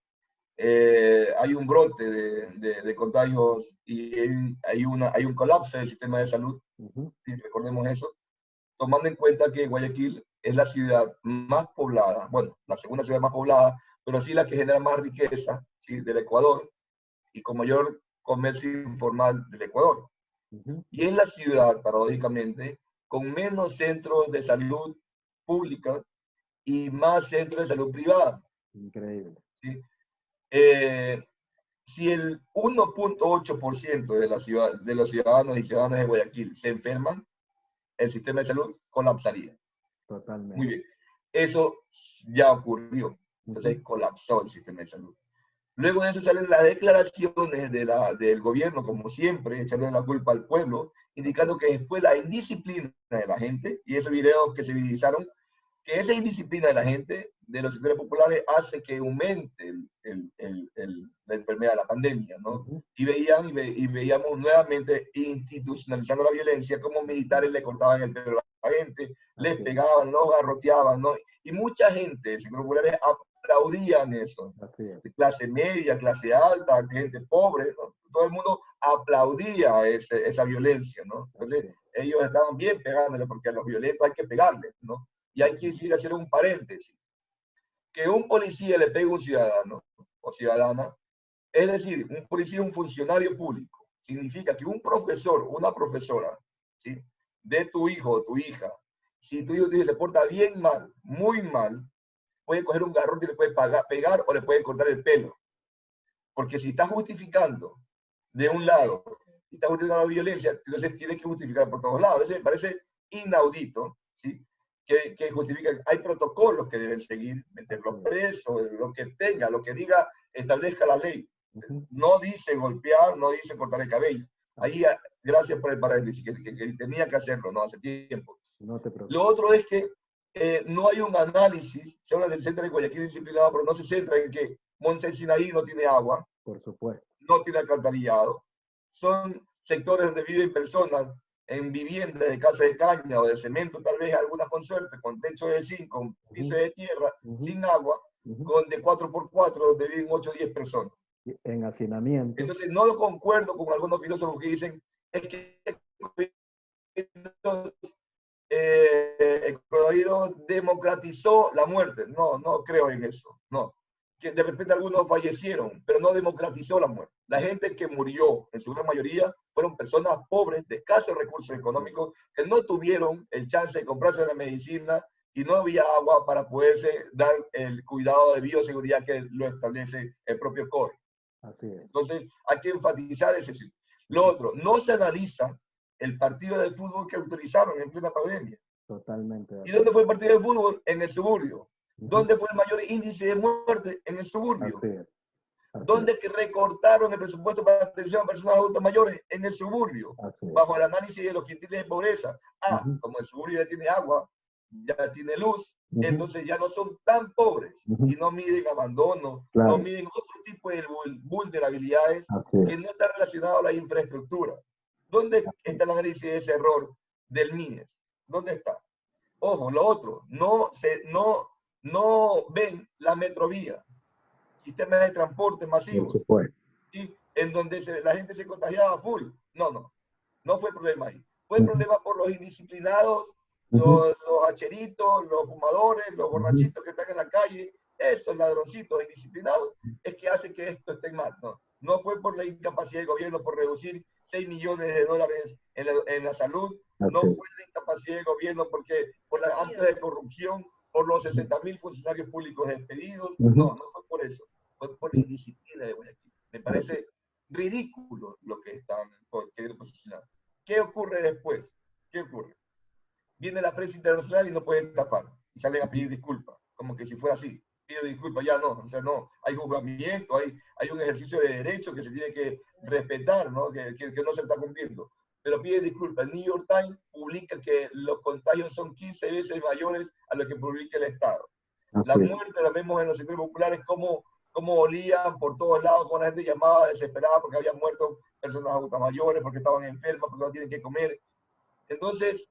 Hay un brote de contagios y hay un colapso del sistema de salud, ¿sí? Recordemos eso, tomando en cuenta que Guayaquil es la ciudad más poblada, bueno, la segunda ciudad más poblada, pero sí la que genera más riqueza, ¿sí?, del Ecuador y con mayor comercio informal del Ecuador. Y es la ciudad, paradójicamente, con menos centros de salud pública y más centros de salud privada. Increíble. ¿Sí? Si el 1.8% de los ciudadanos y ciudadanas de Guayaquil se enferman, el sistema de salud colapsaría. Totalmente. Muy bien. Eso ya ocurrió. Entonces colapsó el sistema de salud. Luego de eso salen las declaraciones del gobierno, como siempre, echando la culpa al pueblo, indicando que fue la indisciplina de la gente, y esos videos que se viralizaron, que esa indisciplina de la gente, de los sectores populares, hace que aumente la enfermedad, la pandemia, ¿no? Y veíamos nuevamente institucionalizando la violencia, como militares le cortaban el pelo a la gente, les pegaban, los garroteaban, ¿no? Y mucha gente, sectores populares, aplaudían eso. Clase media, clase alta, gente pobre, ¿no? Todo el mundo aplaudía esa violencia, ¿no? Entonces, ellos estaban bien pegándole, porque a los violentos hay que pegarles, ¿no? Y hay que decir, hacer un paréntesis. Que un policía le pegue a un ciudadano o ciudadana, es decir, un policía es un funcionario público, significa que un profesor o una profesora, ¿sí?, de tu hijo o tu hija, si tu hijo se porta bien mal, muy mal, puede coger un garrote y le puede pegar o le pueden cortar el pelo. Porque si está justificando de un lado y está justificando la violencia, entonces tiene que justificar por todos lados. Eso me parece inaudito, ¿sí?, que justifican. Hay protocolos que deben seguir, meterlos presos, lo que tenga, lo que diga, establezca la ley. No dice golpear, no dice cortar el cabello. Ahí, gracias por el paréntesis, que tenía que hacerlo, ¿no?, hace tiempo. No te preocupes. Lo otro es que no hay un análisis, se habla del centro de Guayaquil disciplinado, pero no se centra en que Monte Sinaí no tiene agua, por supuesto, no tiene alcantarillado, son sectores donde viven personas en viviendas de casa de caña o de cemento, tal vez algunas con suerte, con techo de zinc, con piso de tierra, sin agua, con de 4x4, donde viven 8 o 10 personas. En hacinamiento. Entonces, no concuerdo con algunos filósofos que dicen es que el coronavirus democratizó la muerte. No, no creo en eso. No. Que de repente algunos fallecieron, pero no democratizó la muerte. La gente que murió, en su gran mayoría, fueron personas pobres, de escasos recursos económicos, que no tuvieron el chance de comprarse la medicina y no había agua para poderse dar el cuidado de bioseguridad que lo establece el propio COE. Así es. Entonces, hay que enfatizar ese sitio. Lo otro, no se analiza el partido de fútbol que autorizaron en plena pandemia. Totalmente. ¿Y dónde fue el partido de fútbol? En el suburbio. ¿Dónde fue el mayor índice de muerte? En el suburbio. Así es. ¿Dónde que recortaron el presupuesto para la atención a personas adultas mayores? En el suburbio. Bajo el análisis de los quintiles de pobreza. Como el suburbio ya tiene agua, ya tiene luz, entonces ya no son tan pobres y no miden abandono, no miden otro tipo de vulnerabilidades que no están relacionados a la infraestructura. ¿Dónde está el análisis de ese error del MINES? ¿Dónde está? Ojo, lo otro, no ven la metrovía, sistema de transporte masivo, ¿sí? En donde la gente se contagiaba full. No fue problema ahí. Fue el problema por los indisciplinados, los hacheritos, los fumadores, los borrachitos que están en la calle, esos ladroncitos indisciplinados, es que hacen que esto esté mal. No fue por la incapacidad del gobierno por reducir 6 millones de dólares en la salud, no fue la incapacidad del gobierno porque por las actas de corrupción, por los 60.000 funcionarios públicos despedidos, no fue por eso, fue por la indisciplina de Guayaquil. Me parece ridículo lo que están queriendo posicionar. ¿Qué ocurre después? ¿Qué ocurre? Viene la prensa internacional y no pueden tapar, y salen a pedir disculpas, como que si fuera así. Pido disculpas, ya no, o sea, no, hay juzgamiento, hay un ejercicio de derecho que se tiene que respetar, ¿no? Que no se está cumpliendo. Pero pide disculpas. El New York Times publica que los contagios son 15 veces mayores a lo que publica el Estado. La muerte la vemos en los sectores populares, como olían por todos lados, con la gente llamaba desesperada porque habían muerto personas adultas mayores, porque estaban enfermas, porque no tienen que comer. Entonces,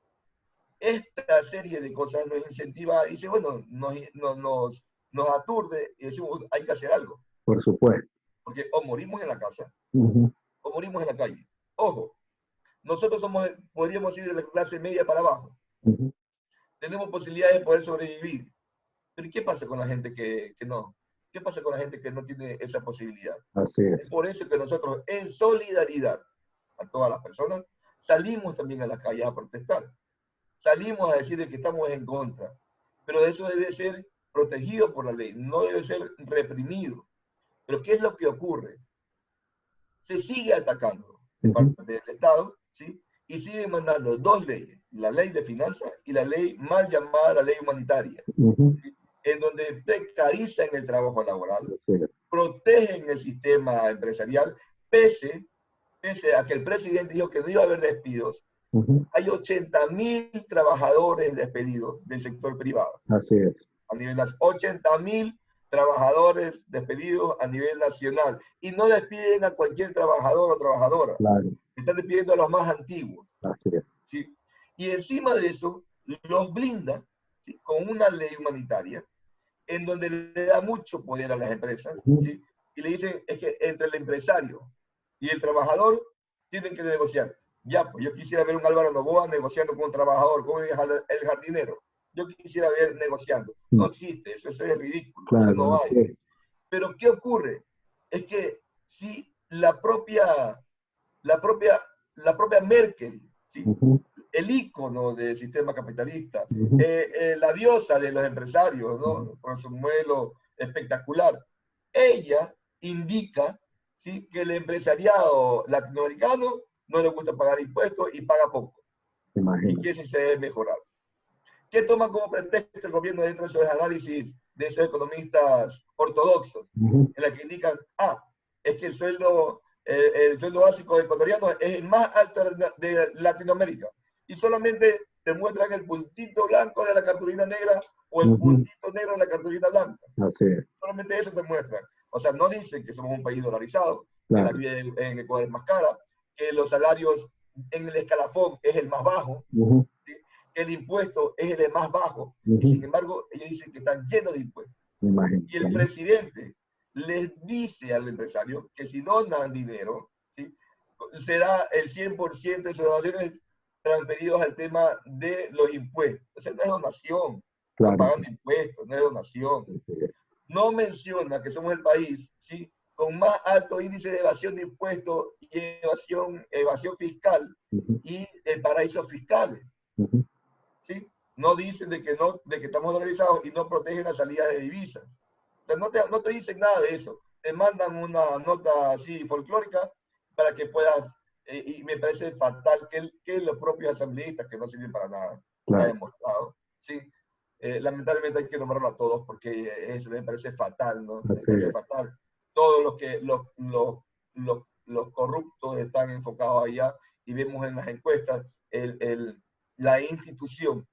esta serie de cosas nos incentiva, y dice, bueno, nos aturde y decimos, hay que hacer algo. Por supuesto. Porque o morimos en la casa, o morimos en la calle. Ojo, nosotros podríamos ir de la clase media para abajo. Tenemos posibilidades de poder sobrevivir. Pero ¿qué pasa con la gente que no? ¿Qué pasa con la gente que no tiene esa posibilidad? Así es. Es por eso que nosotros, en solidaridad a todas las personas, salimos también a las calles a protestar. Salimos a decir que estamos en contra. Pero eso debe ser protegido por la ley, no debe ser reprimido. Pero ¿qué es lo que ocurre? Se sigue atacando de parte del Estado, ¿sí? Y sigue mandando dos leyes, la ley de finanzas y la ley mal llamada la ley humanitaria, ¿sí? En donde precarizan el trabajo laboral, protegen el sistema empresarial, pese a que el presidente dijo que no iba a haber despidos. Hay 80.000 trabajadores despedidos del sector privado. Así es. A nivel nacional, 80.000 trabajadores despedidos a nivel nacional. Y no despiden a cualquier trabajador o trabajadora. Claro. Están despidiendo a los más antiguos. Así es. ¿Sí? Y encima de eso, los blinda, ¿sí?, con una ley humanitaria, en donde le da mucho poder a las empresas, ¿sí? Y le dicen, es que entre el empresario y el trabajador tienen que negociar. Ya, pues yo quisiera ver un Álvaro Noboa negociando con un trabajador, con el jardinero. Yo quisiera ver negociando. No existe, eso es ridículo, claro, eso no hay. Pero ¿qué ocurre? Es que si la propia Merkel, ¿sí?, el ícono del sistema capitalista, la diosa de los empresarios, ¿no?, con su modelo espectacular, ella indica, ¿sí?, que el empresariado latinoamericano no le gusta pagar impuestos y paga poco. Y que eso se debe mejorar. ¿Qué toma como pretexto el gobierno dentro de esos análisis de esos economistas ortodoxos? En la que indican, es que el sueldo básico ecuatoriano es el más alto de Latinoamérica. Y solamente te muestran el puntito blanco de la cartulina negra o el puntito negro de la cartulina blanca. Así es. Solamente eso te muestran. O sea, no dicen que somos un país dolarizado, claro, que la vida en Ecuador es más cara, que los salarios en el escalafón es el más bajo, ¿sí? El impuesto es el más bajo, y sin embargo ellos dicen que están llenos de impuestos. Y el presidente les dice al empresario que si donan dinero, ¿sí? Será el 100% de sus donaciones transferidos al tema de los impuestos. Entonces no es donación, claro. Están pagando impuestos, no es donación. No menciona que somos el país, ¿sí?, con más alto índice de evasión de impuestos y evasión fiscal y paraísos fiscales. ¿Sí? No dicen de que estamos dolarizados y no protegen la salida de divisas. O sea, no te dicen nada de eso. Te mandan una nota así folclórica para que puedas, y me parece fatal que los propios asambleístas, que no sirven para nada, claro, está demostrado, ¿sí? Lamentablemente hay que nombrarlo a todos porque eso me parece fatal, ¿no? Me parece fatal. Todos los corruptos están enfocados allá y vemos en las encuestas la institución,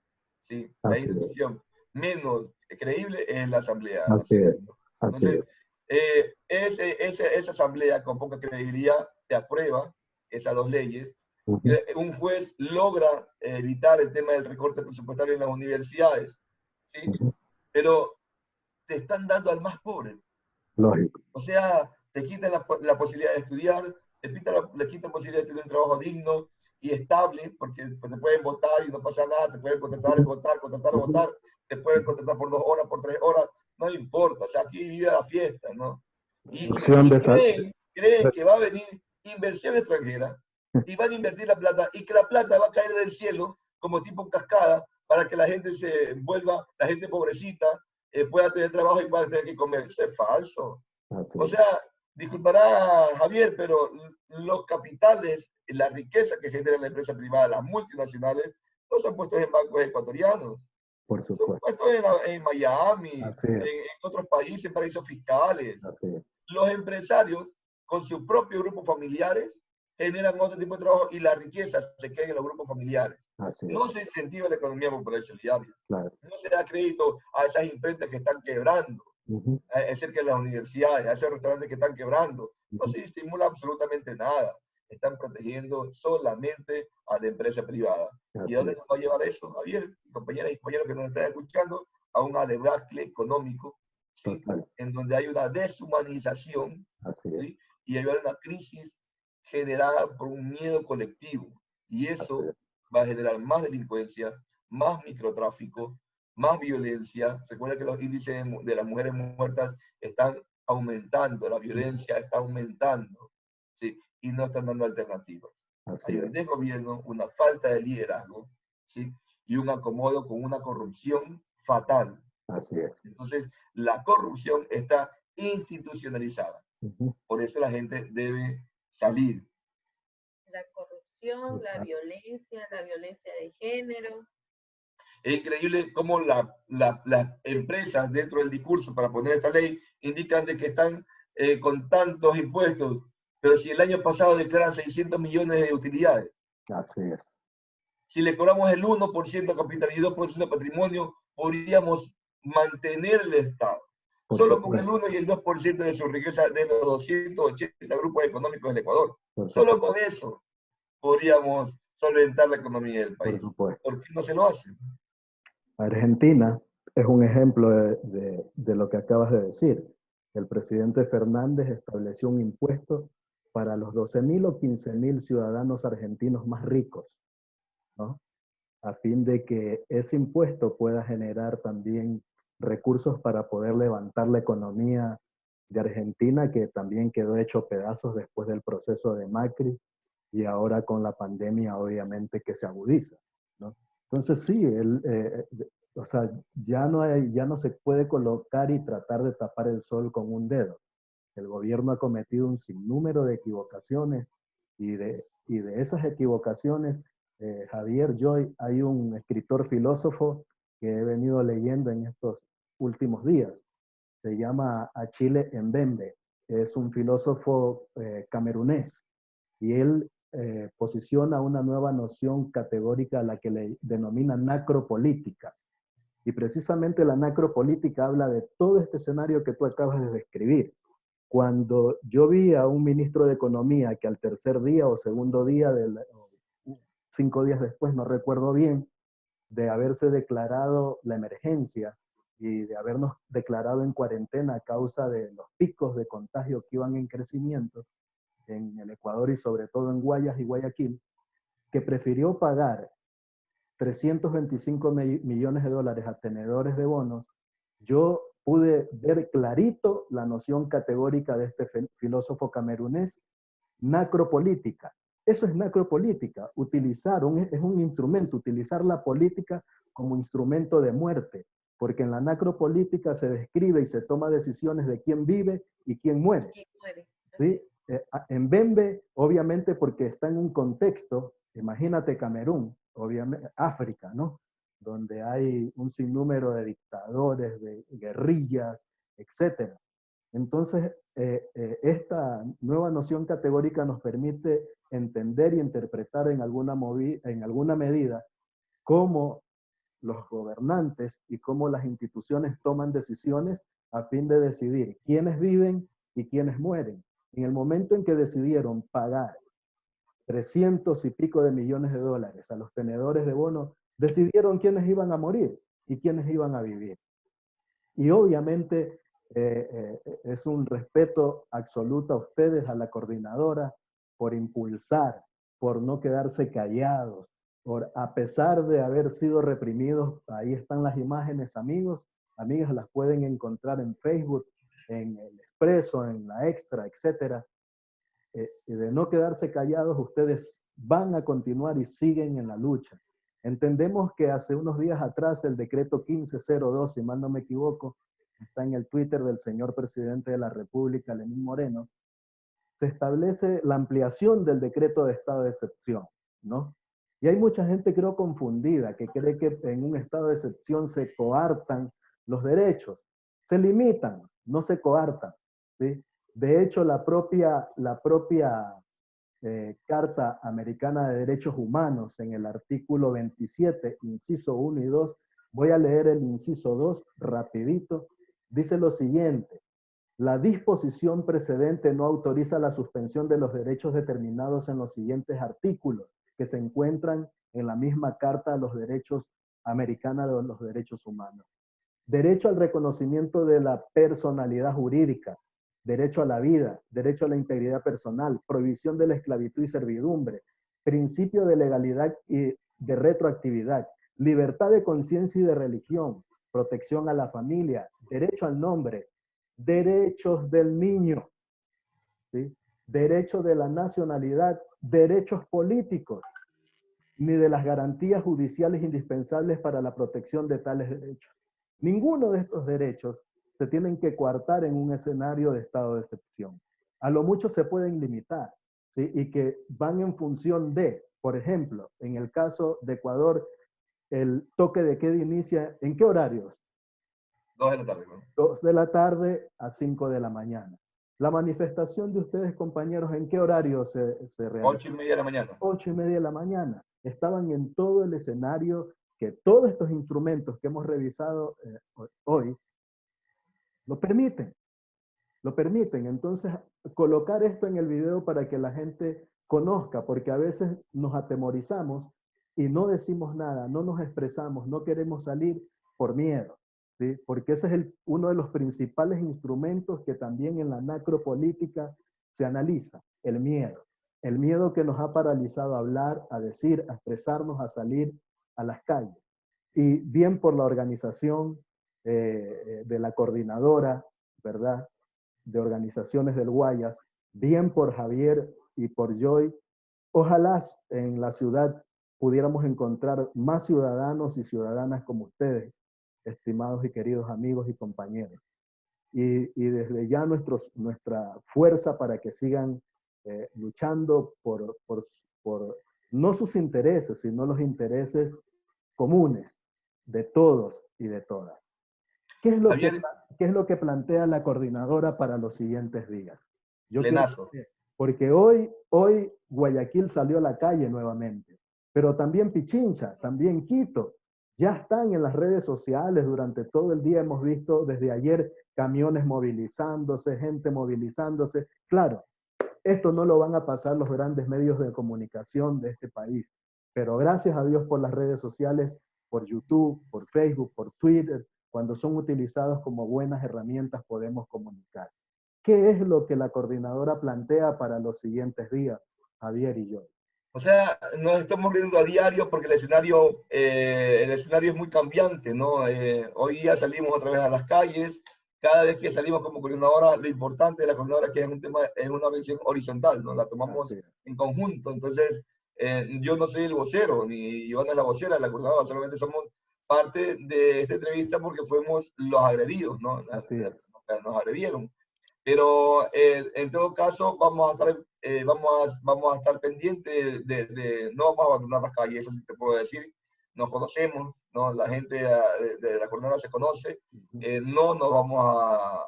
¿sí? La institución menos creíble es la Asamblea Nacional. Entonces, esa Asamblea con poca credibilidad te aprueba esas dos leyes. Un juez logra evitar el tema del recorte presupuestario en las universidades, ¿sí? Pero te están dando al más pobre. Lógico. O sea, te quitan la posibilidad de estudiar, le quitan la posibilidad de tener un trabajo digno y estable, porque pues, te pueden votar y no pasa nada, te pueden contratar, votar, te pueden contratar por 2 horas, por 3 horas, no importa, o sea, aquí vive la fiesta, ¿no? Y creen que va a venir inversión extranjera y van a invertir la plata y que la plata va a caer del cielo como tipo cascada para que la gente se vuelva, la gente pobrecita, pueda tener trabajo y pueda tener que comer. Eso es falso. O sea, disculpará Javier, pero los capitales, la riqueza que genera la empresa privada, las multinacionales, no son puestos en bancos ecuatorianos. Por supuesto. Son puestos en Miami, en otros países, en paraísos fiscales. Los empresarios, con sus propios grupos familiares, generan otro tipo de trabajo y la riqueza se queda en los grupos familiares. No se incentiva la economía popular y solidaria. No se da crédito a esas imprentas que están quebrando, cerca de las universidades, a esos restaurantes que están quebrando. No se estimula absolutamente nada. Están protegiendo solamente a la empresa privada. ¿Y a dónde nos va a llevar eso, Javier, compañeras y compañeros que nos están escuchando? A un debacle económico, ¿sí? En donde hay una deshumanización, ¿sí? Y hay una crisis generada por un miedo colectivo. Y eso va a generar más delincuencia, más microtráfico, más violencia. Recuerda que los índices de las mujeres muertas están aumentando, la violencia está aumentando, ¿sí? Y no están dando alternativas. Hay un desgobierno, una falta de liderazgo, ¿sí? Y un acomodo con una corrupción fatal. Entonces, la corrupción está institucionalizada. Por eso la gente debe salir. La corrupción, la violencia de género. Es increíble cómo las empresas dentro del discurso para poner esta ley indican de que están con tantos impuestos, pero si el año pasado declaran 600 millones de utilidades. Si le cobramos el 1% de capital y 2% de patrimonio, podríamos mantener el Estado. Solo con el 1 y el 2% de su riqueza de los 280 grupos económicos del Ecuador. Solo con eso podríamos solventar la economía del país. ¿Por qué no se lo hacen? Argentina es un ejemplo de lo que acabas de decir. El presidente Fernández estableció un impuesto para los 12.000 o 15.000 ciudadanos argentinos más ricos, ¿no? A fin de que ese impuesto pueda generar también recursos para poder levantar la economía de Argentina, que también quedó hecho pedazos después del proceso de Macri y ahora con la pandemia obviamente que se agudiza, ¿no? Entonces sí, o sea, ya no se puede colocar y tratar de tapar el sol con un dedo. El gobierno ha cometido un sinnúmero de equivocaciones y de esas equivocaciones, Javier Joy, hay un escritor filósofo que he venido leyendo en estos últimos días. Se llama Achille Mbembe. Es un filósofo camerunés y él posiciona una nueva noción categórica a la que le denomina nacropolítica. Y precisamente la nacropolítica habla de todo este escenario que tú acabas de describir. Cuando yo vi a un ministro de Economía que al tercer día o segundo día 5 días después, no recuerdo bien, de haberse declarado la emergencia y de habernos declarado en cuarentena a causa de los picos de contagio que iban en crecimiento en el Ecuador y sobre todo en Guayas y Guayaquil, que prefirió pagar 325 millones de dólares a tenedores de bonos, yo pude ver clarito la noción categórica de este filósofo camerunés, nacropolítica. Eso es nacropolítica, es un instrumento, utilizar la política como instrumento de muerte, porque en la nacropolítica se describe y se toma decisiones de quién vive y quién muere. ¿Sí? En Bembe, obviamente porque está en un contexto, imagínate Camerún, obviamente África, ¿no? Donde hay un sinnúmero de dictadores, de guerrillas, etcétera. Entonces, esta nueva noción categórica nos permite entender y interpretar en alguna medida cómo los gobernantes y cómo las instituciones toman decisiones a fin de decidir quiénes viven y quiénes mueren. En el momento en que decidieron pagar 300 y pico de millones de dólares a los tenedores de bonos, decidieron quiénes iban a morir y quiénes iban a vivir. Y obviamente es un respeto absoluto a ustedes, a la coordinadora, por impulsar, por no quedarse callados, a pesar de haber sido reprimidos. Ahí están las imágenes, amigos, amigas, las pueden encontrar en Facebook, en el Expreso, en la Extra, etc. De no quedarse callados, ustedes van a continuar y siguen en la lucha. Entendemos que hace unos días atrás el decreto 1502, si mal no me equivoco, está en el Twitter del señor presidente de la República, Lenín Moreno, se establece la ampliación del decreto de estado de excepción, ¿no? Y hay mucha gente, creo, confundida, que cree que en un estado de excepción se coartan los derechos. Se limitan, no se coartan, ¿sí? De hecho, la propia Carta Americana de Derechos Humanos, en el artículo 27, inciso 1 y 2, voy a leer el inciso 2 rapidito, dice lo siguiente: la disposición precedente no autoriza la suspensión de los derechos determinados en los siguientes artículos, que se encuentran en la misma Carta de los Derechos Americana de los Derechos Humanos. Derecho al reconocimiento de la personalidad jurídica, derecho a la vida, derecho a la integridad personal, prohibición de la esclavitud y servidumbre, principio de legalidad y de retroactividad, libertad de conciencia y de religión, protección a la familia, derecho al nombre, derechos del niño, ¿sí? Derecho de la nacionalidad, derechos políticos, ni de las garantías judiciales indispensables para la protección de tales derechos. Ninguno de estos derechos se tienen que coartar en un escenario de estado de excepción. A lo mucho se pueden limitar, ¿sí? Y que van en función de, por ejemplo, en el caso de Ecuador, el toque de queda inicia, ¿en qué horarios? 2 de la tarde. ¿No? 2 de la tarde a 5 de la mañana. La manifestación de ustedes, compañeros, ¿en qué horario se realizó? 8:30 de la mañana. 8:30 de la mañana. Estaban en todo el escenario que todos estos instrumentos que hemos revisado hoy lo permiten. Lo permiten. Entonces, colocar esto en el video para que la gente conozca, porque a veces nos atemorizamos y no decimos nada, no nos expresamos, no queremos salir por miedo, ¿sí? Porque ese es uno de los principales instrumentos que también en la macropolítica se analiza, el miedo. El miedo que nos ha paralizado a hablar, a decir, a expresarnos, a salir a las calles. Y bien por la organización de la coordinadora, ¿verdad?, de organizaciones del Guayas, bien por Javier y por Joy. Ojalá en la ciudad pudiéramos encontrar más ciudadanos y ciudadanas como ustedes, estimados y queridos amigos y compañeros. Y desde ya nuestra fuerza para que sigan luchando por no sus intereses, sino los intereses comunes de todos y de todas. ¿Qué es lo que plantea la coordinadora para los siguientes días? Porque hoy Guayaquil salió a la calle nuevamente, pero también Pichincha, también Quito, ya están en las redes sociales. Durante todo el día hemos visto desde ayer camiones movilizándose, gente movilizándose. Claro, esto no lo van a pasar los grandes medios de comunicación de este país, Pero gracias a Dios por las redes sociales, por YouTube, por Facebook, por Twitter, cuando son utilizados como buenas herramientas podemos comunicar. ¿Qué es lo que la coordinadora plantea para los siguientes días, Javier y yo? O sea, nos estamos viendo a diario porque el escenario es muy cambiante, ¿no? Hoy día salimos otra vez a las calles. Cada vez que salimos como coordinadora, lo importante de la coordinadora es que es un tema, es una visión horizontal, ¿no? La tomamos en conjunto. Entonces, yo no soy el vocero, ni Ivana es la vocera de la coordinadora, solamente somos parte de esta entrevista porque fuimos los agredidos, ¿no? Nos agredieron. Pero en todo caso vamos a estar, vamos a estar pendientes no vamos a abandonar las calles, eso sí te puedo decir. Nos conocemos, ¿no? La gente de la coordinadora se conoce, no nos vamos a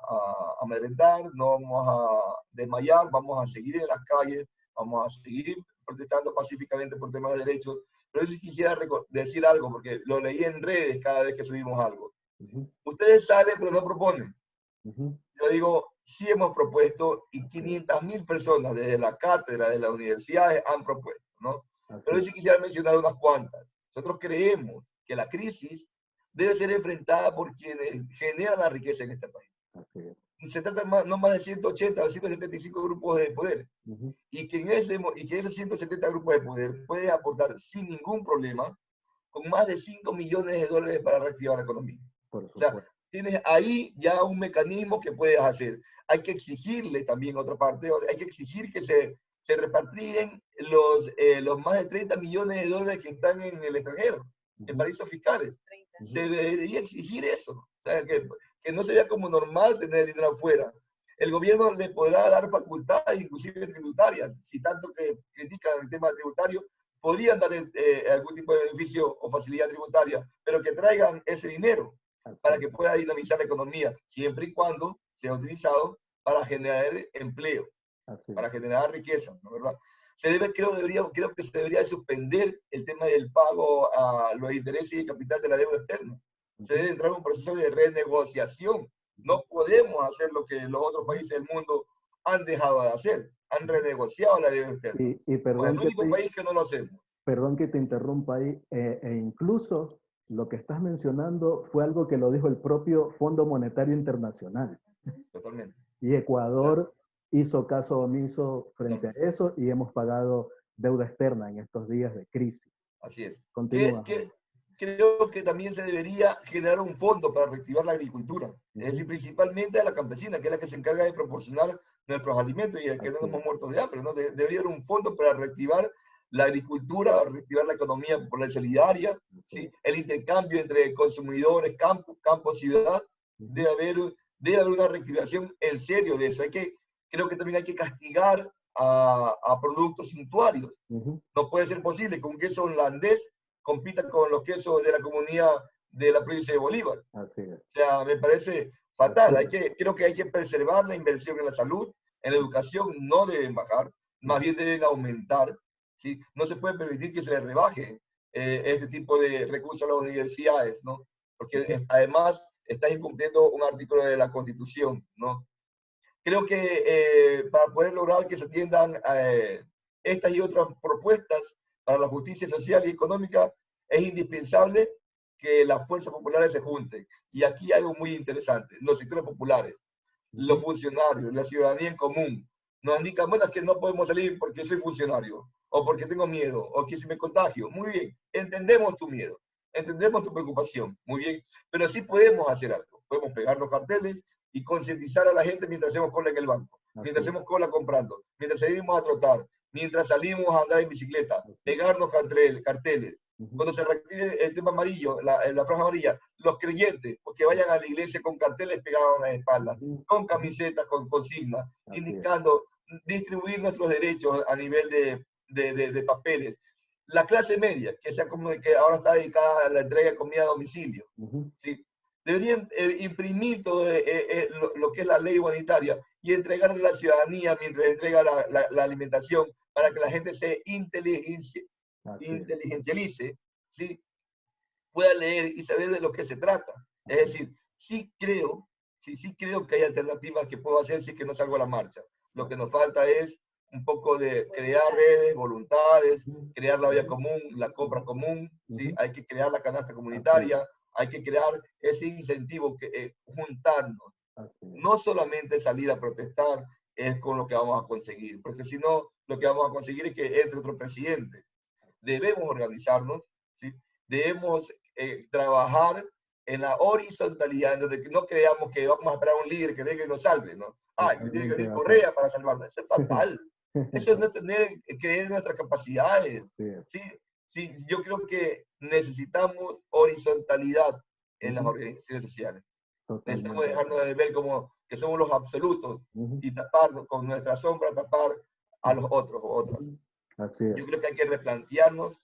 amedrentar, no vamos a desmayar, vamos a seguir en las calles, vamos a seguir protestando pacíficamente por temas de derechos. Pero yo sí quisiera decir algo, porque lo leí en redes cada vez que subimos algo. Ustedes salen pero no proponen. Yo digo, sí hemos propuesto y 500.000 personas desde la cátedra de las universidades han propuesto, ¿no? Pero yo sí quisiera mencionar unas cuantas. Nosotros creemos que la crisis debe ser enfrentada por quienes generan la riqueza en este país. Se trata no más de 180 o 175 grupos de poder. Y que esos 170 grupos de poder pueden aportar sin ningún problema con más de 5 millones de dólares para reactivar la economía. O sea, tienes ahí ya un mecanismo que puedes hacer. Hay que exigirle también otra parte, hay que exigir que se repatrien los más de 30 millones de dólares que están en el extranjero, en paraísos fiscales. Se debería exigir eso. O sea, que no sería como normal tener dinero afuera. El gobierno le podrá dar facultades, inclusive tributarias, si tanto que critican el tema tributario, podrían dar algún tipo de beneficio o facilidad tributaria, pero que traigan ese dinero para que pueda dinamizar la economía, siempre y cuando sea utilizado para generar empleo, para generar riqueza, ¿no? ¿Verdad? Creo que se debería suspender el tema del pago a los intereses y capital de la deuda externa. Se debe entrar en un proceso de renegociación. No podemos hacer lo que los otros países del mundo han dejado de hacer. Han renegociado la deuda externa. Y perdón, es el único país que no lo hacemos. Perdón que te interrumpa ahí. Incluso lo que estás mencionando fue algo que lo dijo el propio Fondo Monetario Internacional. Totalmente. Y Ecuador hizo caso omiso frente a eso y hemos pagado deuda externa en estos días de crisis. Así es. Continúa. Creo que también se debería generar un fondo para reactivar la agricultura, es decir, principalmente a la campesina, que es la que se encarga de proporcionar nuestros alimentos y el que no nos hemos muerto de hambre, ¿no? Debería haber un fondo para reactivar la agricultura, para reactivar la economía popular solidaria, ¿sí? El intercambio entre consumidores, campo, ciudad, debe haber una reactivación en serio de eso. Creo que también hay que castigar a productos suntuarios. No puede ser posible que un queso holandés compita con los quesos de la comunidad de la provincia de Bolívar. Así es. O sea, me parece fatal. Creo que hay que preservar la inversión en la salud, en la educación no deben bajar, más bien deben aumentar, ¿sí? No se puede permitir que se les rebaje este tipo de recursos a las universidades, ¿no? Porque además está incumpliendo un artículo de la Constitución, ¿no? Creo que para poder lograr que se atiendan estas y otras propuestas para la justicia social y económica, es indispensable que las fuerzas populares se junten. Y aquí hay algo muy interesante. Los sectores populares, los funcionarios, la ciudadanía en común, nos indican, bueno, es que no podemos salir porque soy funcionario, o porque tengo miedo, o que si me contagio. Muy bien, entendemos tu miedo, entendemos tu preocupación, muy bien, pero sí podemos hacer algo. Podemos pegar los carteles y concientizar a la gente mientras hacemos cola en el banco, mientras hacemos cola comprando, mientras salimos a trotar, mientras salimos a andar en bicicleta, pegarnos carteles. Cuando se reactive el tema amarillo, la franja amarilla, los creyentes, porque vayan a la iglesia con carteles pegados en las espaldas, con camisetas, con consignas, indicando distribuir nuestros derechos a nivel de papeles. La clase media, que ahora está dedicada a la entrega de comida a domicilio, ¿sí? Deberían imprimir todo lo que es la ley humanitaria y entregarle a la ciudadanía mientras entrega la alimentación para que la gente se inteligencialice, ¿sí? Pueda leer y saber de lo que se trata. Es decir, sí creo que hay alternativas que puedo hacer si es que no salgo a la marcha. Lo que nos falta es un poco de crear redes, voluntades, crear la olla común, la compra común, ¿sí? Hay que crear la canasta comunitaria, hay que crear ese incentivo, que juntarnos. No solamente salir a protestar es con lo que vamos a conseguir, porque si no, lo que vamos a conseguir es que entre otro presidente. Debemos organizarnos, ¿sí? Debemos trabajar en la horizontalidad, en donde no creamos que vamos a esperar a un líder que venga y nos salve, ¿no? Ay, que tiene que venir Correa para salvarnos. Eso es fatal. Eso es no tener, creer en nuestras capacidades. ¿Sí? Sí, yo creo que necesitamos horizontalidad en las organizaciones sociales. Necesitamos dejarnos de ver como que somos los absolutos y tapar con nuestra sombra, tapar a los otros o otras. Yo creo que hay que replantearnos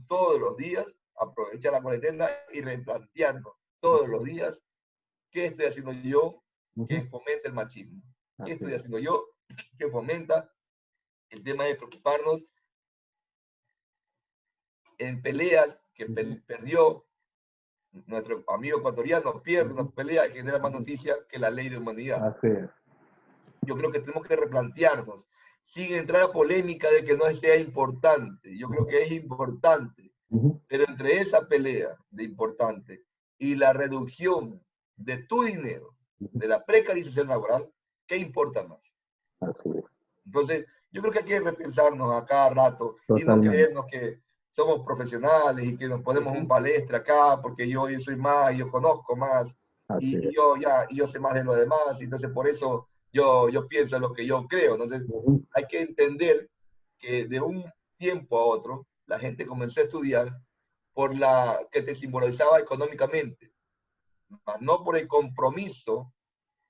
todos los días, aprovechar la cuarentena y replantearnos todos los días qué estoy haciendo yo que fomente el machismo. ¿Qué estoy haciendo yo que fomenta el tema de preocuparnos en peleas que perdió nuestro amigo ecuatoriano, pierde una pelea y genera más noticias que la ley de humanidad? Yo creo que tenemos que replantearnos, sin entrar a polémica de que no sea importante. Yo creo que es importante, pero entre esa pelea de importante y la reducción de tu dinero, de la precarización laboral, ¿qué importa más? Entonces, yo creo que hay que repensarnos a cada rato y no creernos que somos profesionales y que nos ponemos un palestra acá porque yo soy más, yo conozco más y yo sé más de lo demás, y entonces por eso yo pienso en lo que yo creo. Entonces, hay que entender que de un tiempo a otro la gente comenzó a estudiar por la que te simbolizaba económicamente, más no por el compromiso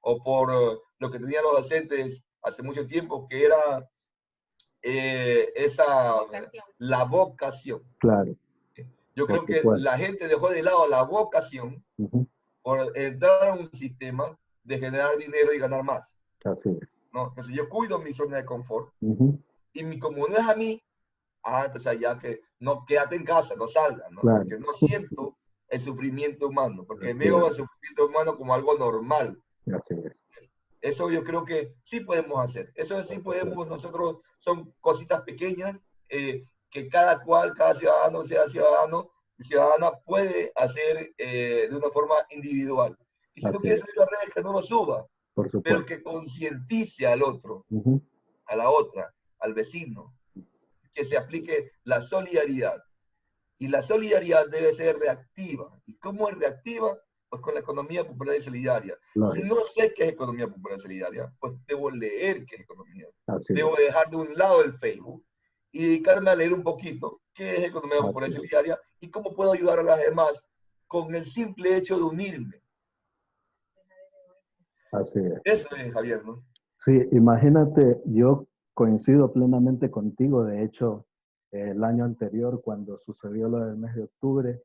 o por lo que tenían los docentes hace mucho tiempo, que era la vocación. Claro. Yo creo que la gente dejó de lado la vocación por entrar a un sistema de generar dinero y ganar más. ¿No? Entonces yo cuido mi zona de confort y como no es a mí, entonces ya que no, quédate en casa, no salgas, ¿no? Porque no siento el sufrimiento humano, porque veo el sufrimiento humano como algo normal. Eso yo creo que sí podemos hacer. Eso sí podemos, nosotros son cositas pequeñas que cada cual, cada ciudadano, sea ciudadano y ciudadana, puede hacer de una forma individual. Y si no quiere subir las redes, que no lo suba, pero que concientice al otro, a la otra, al vecino, que se aplique la solidaridad. Y la solidaridad debe ser reactiva. ¿Y cómo es reactiva? Pues con la economía popular y solidaria. Si no sé qué es economía popular y solidaria, pues debo leer qué es economía. Debo dejar de un lado el Facebook y dedicarme a leer un poquito qué es economía popular y solidaria y cómo puedo ayudar a las demás con el simple hecho de unirme. Eso es, Javier, ¿no? Sí, imagínate, yo coincido plenamente contigo. De hecho, el año anterior, cuando sucedió lo del mes de octubre,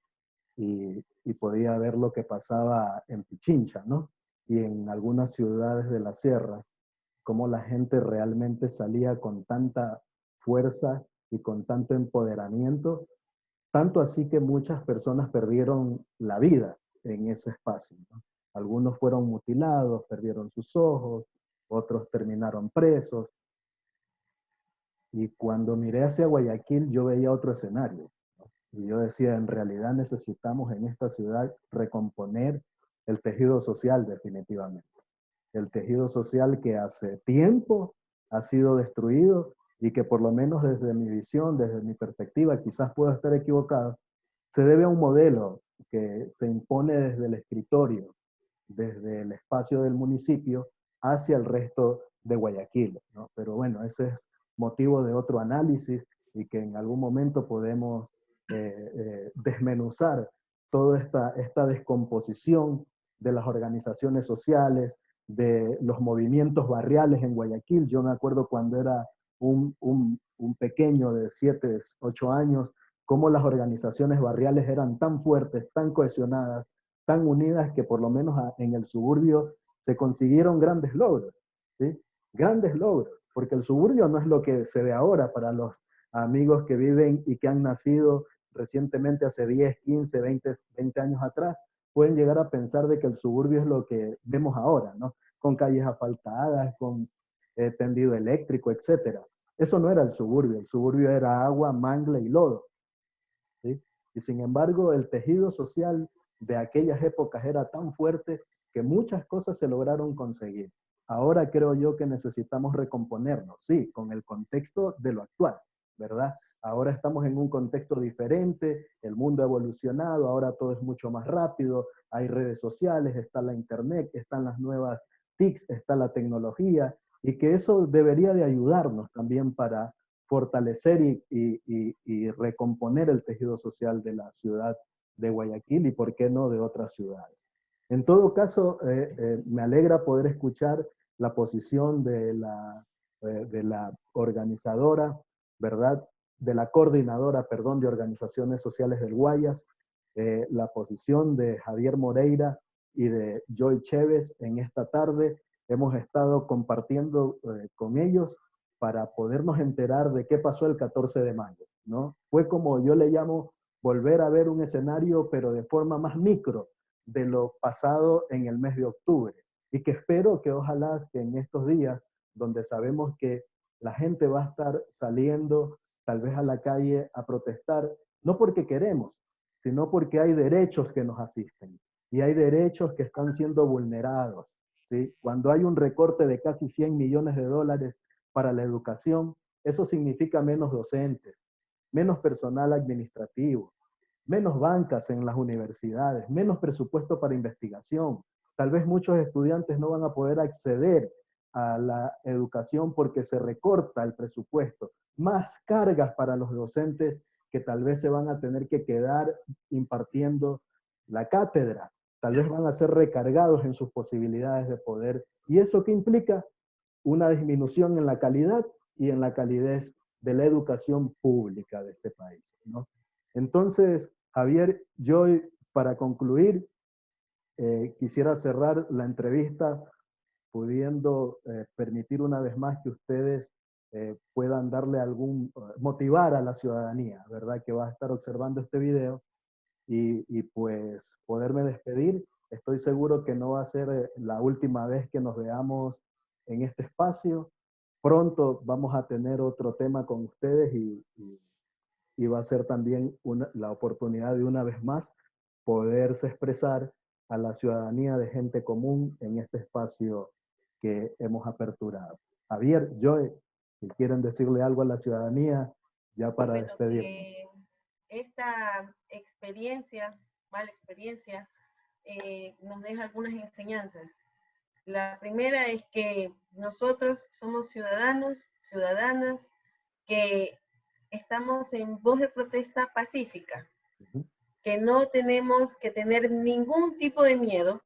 y podía ver lo que pasaba en Pichincha, ¿no? Y en algunas ciudades de la sierra, cómo la gente realmente salía con tanta fuerza y con tanto empoderamiento, tanto así que muchas personas perdieron la vida en ese espacio, ¿no? Algunos fueron mutilados, perdieron sus ojos, otros terminaron presos. Y cuando miré hacia Guayaquil, yo veía otro escenario. Y yo decía, en realidad necesitamos en esta ciudad recomponer el tejido social definitivamente. El tejido social que hace tiempo ha sido destruido y que por lo menos desde mi visión, desde mi perspectiva, quizás pueda estar equivocado, se debe a un modelo que se impone desde el escritorio, desde el espacio del municipio hacia el resto de Guayaquil, ¿no? Pero bueno, ese es motivo de otro análisis y que en algún momento podemos desmenuzar toda esta descomposición de las organizaciones sociales, de los movimientos barriales en Guayaquil. Yo me acuerdo cuando era un pequeño de 7, 8 años, cómo las organizaciones barriales eran tan fuertes, tan cohesionadas, tan unidas, que por lo menos en el suburbio se consiguieron grandes logros, ¿sí? Grandes logros, porque el suburbio no es lo que se ve ahora para los amigos que viven y que han nacido recientemente hace 10, 15, 20 años atrás, pueden llegar a pensar de que el suburbio es lo que vemos ahora, ¿no? Con calles asfaltadas, con tendido eléctrico, etcétera. Eso no era el suburbio era agua, mangle y lodo, ¿sí? Y sin embargo, el tejido social de aquellas épocas era tan fuerte que muchas cosas se lograron conseguir. Ahora creo yo que necesitamos recomponernos, sí, con el contexto de lo actual, ¿verdad? Ahora estamos en un contexto diferente, el mundo ha evolucionado, ahora todo es mucho más rápido, hay redes sociales, está la internet, están las nuevas TICs, está la tecnología, y que eso debería de ayudarnos también para fortalecer y recomponer el tejido social de la ciudad de Guayaquil y, por qué no, de otras ciudades. En todo caso, me alegra poder escuchar la posición de la organizadora, ¿verdad? De la coordinadora, perdón, de organizaciones sociales del Guayas, la posición de Javier Moreira y de Joy Chévez en esta tarde. Hemos estado compartiendo con ellos para podernos enterar de qué pasó el 14 de mayo, ¿no? Fue, como yo le llamo, volver a ver un escenario, pero de forma más micro, de lo pasado en el mes de octubre. Y que espero que ojalá que en estos días, donde sabemos que la gente va a estar saliendo tal vez a la calle a protestar, no porque queremos, sino porque hay derechos que nos asisten y hay derechos que están siendo vulnerados, ¿sí? Cuando hay un recorte de casi 100 millones de dólares para la educación, eso significa menos docentes, menos personal administrativo, menos bancas en las universidades, menos presupuesto para investigación. Tal vez muchos estudiantes no van a poder acceder a la educación porque se recorta el presupuesto. Más cargas para los docentes que tal vez se van a tener que quedar impartiendo la cátedra. Tal vez van a ser recargados en sus posibilidades de poder. ¿Y eso qué implica? Una disminución en la calidad y en la calidez de la educación pública de este país, ¿no? Entonces, Javier, yo para concluir, quisiera cerrar la entrevista pudiendo permitir una vez más que ustedes puedan darle motivar a la ciudadanía, ¿verdad? Que va a estar observando este video y pues poderme despedir. Estoy seguro que no va a ser la última vez que nos veamos en este espacio. Pronto vamos a tener otro tema con ustedes y va a ser también la oportunidad de una vez más poderse expresar a la ciudadanía de gente común en este espacio que hemos aperturado. Javier, Joe, si quieren decirle algo a la ciudadanía, ya para despedirnos. Esta experiencia, mala experiencia, nos deja algunas enseñanzas. La primera es que nosotros somos ciudadanos, ciudadanas, que estamos en voz de protesta pacífica, que no tenemos que tener ningún tipo de miedo,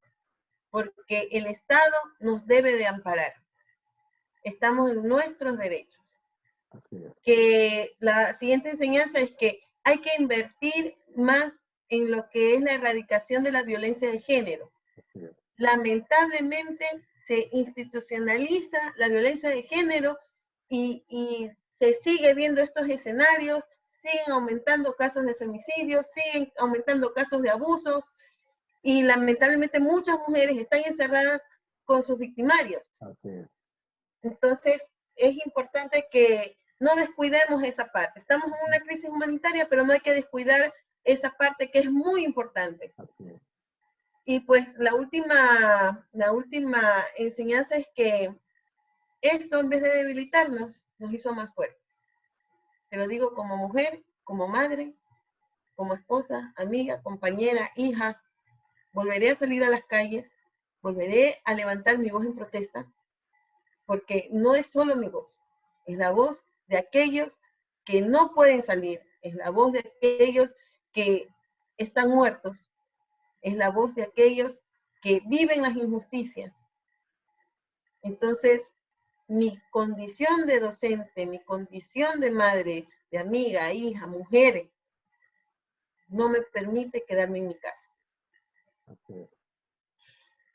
porque el Estado nos debe de amparar. Estamos en nuestros derechos. Que la siguiente enseñanza es que hay que invertir más en lo que es la erradicación de la violencia de género. Lamentablemente se institucionaliza la violencia de género y se sigue viendo estos escenarios, siguen aumentando casos de femicidios, siguen aumentando casos de abusos y lamentablemente muchas mujeres están encerradas con sus victimarios. Entonces es importante que no descuidemos esa parte. Estamos en una crisis humanitaria, pero no hay que descuidar esa parte que es muy importante. Y pues la última enseñanza es que esto, en vez de debilitarnos, nos hizo más fuertes. Te lo digo como mujer, como madre, como esposa, amiga, compañera, hija. Volveré a salir a las calles, volveré a levantar mi voz en protesta, porque no es solo mi voz, es la voz de aquellos que no pueden salir, es la voz de aquellos que están muertos, es la voz de aquellos que viven las injusticias. Entonces, mi condición de docente, mi condición de madre, de amiga, hija, mujer, no me permite quedarme en mi casa.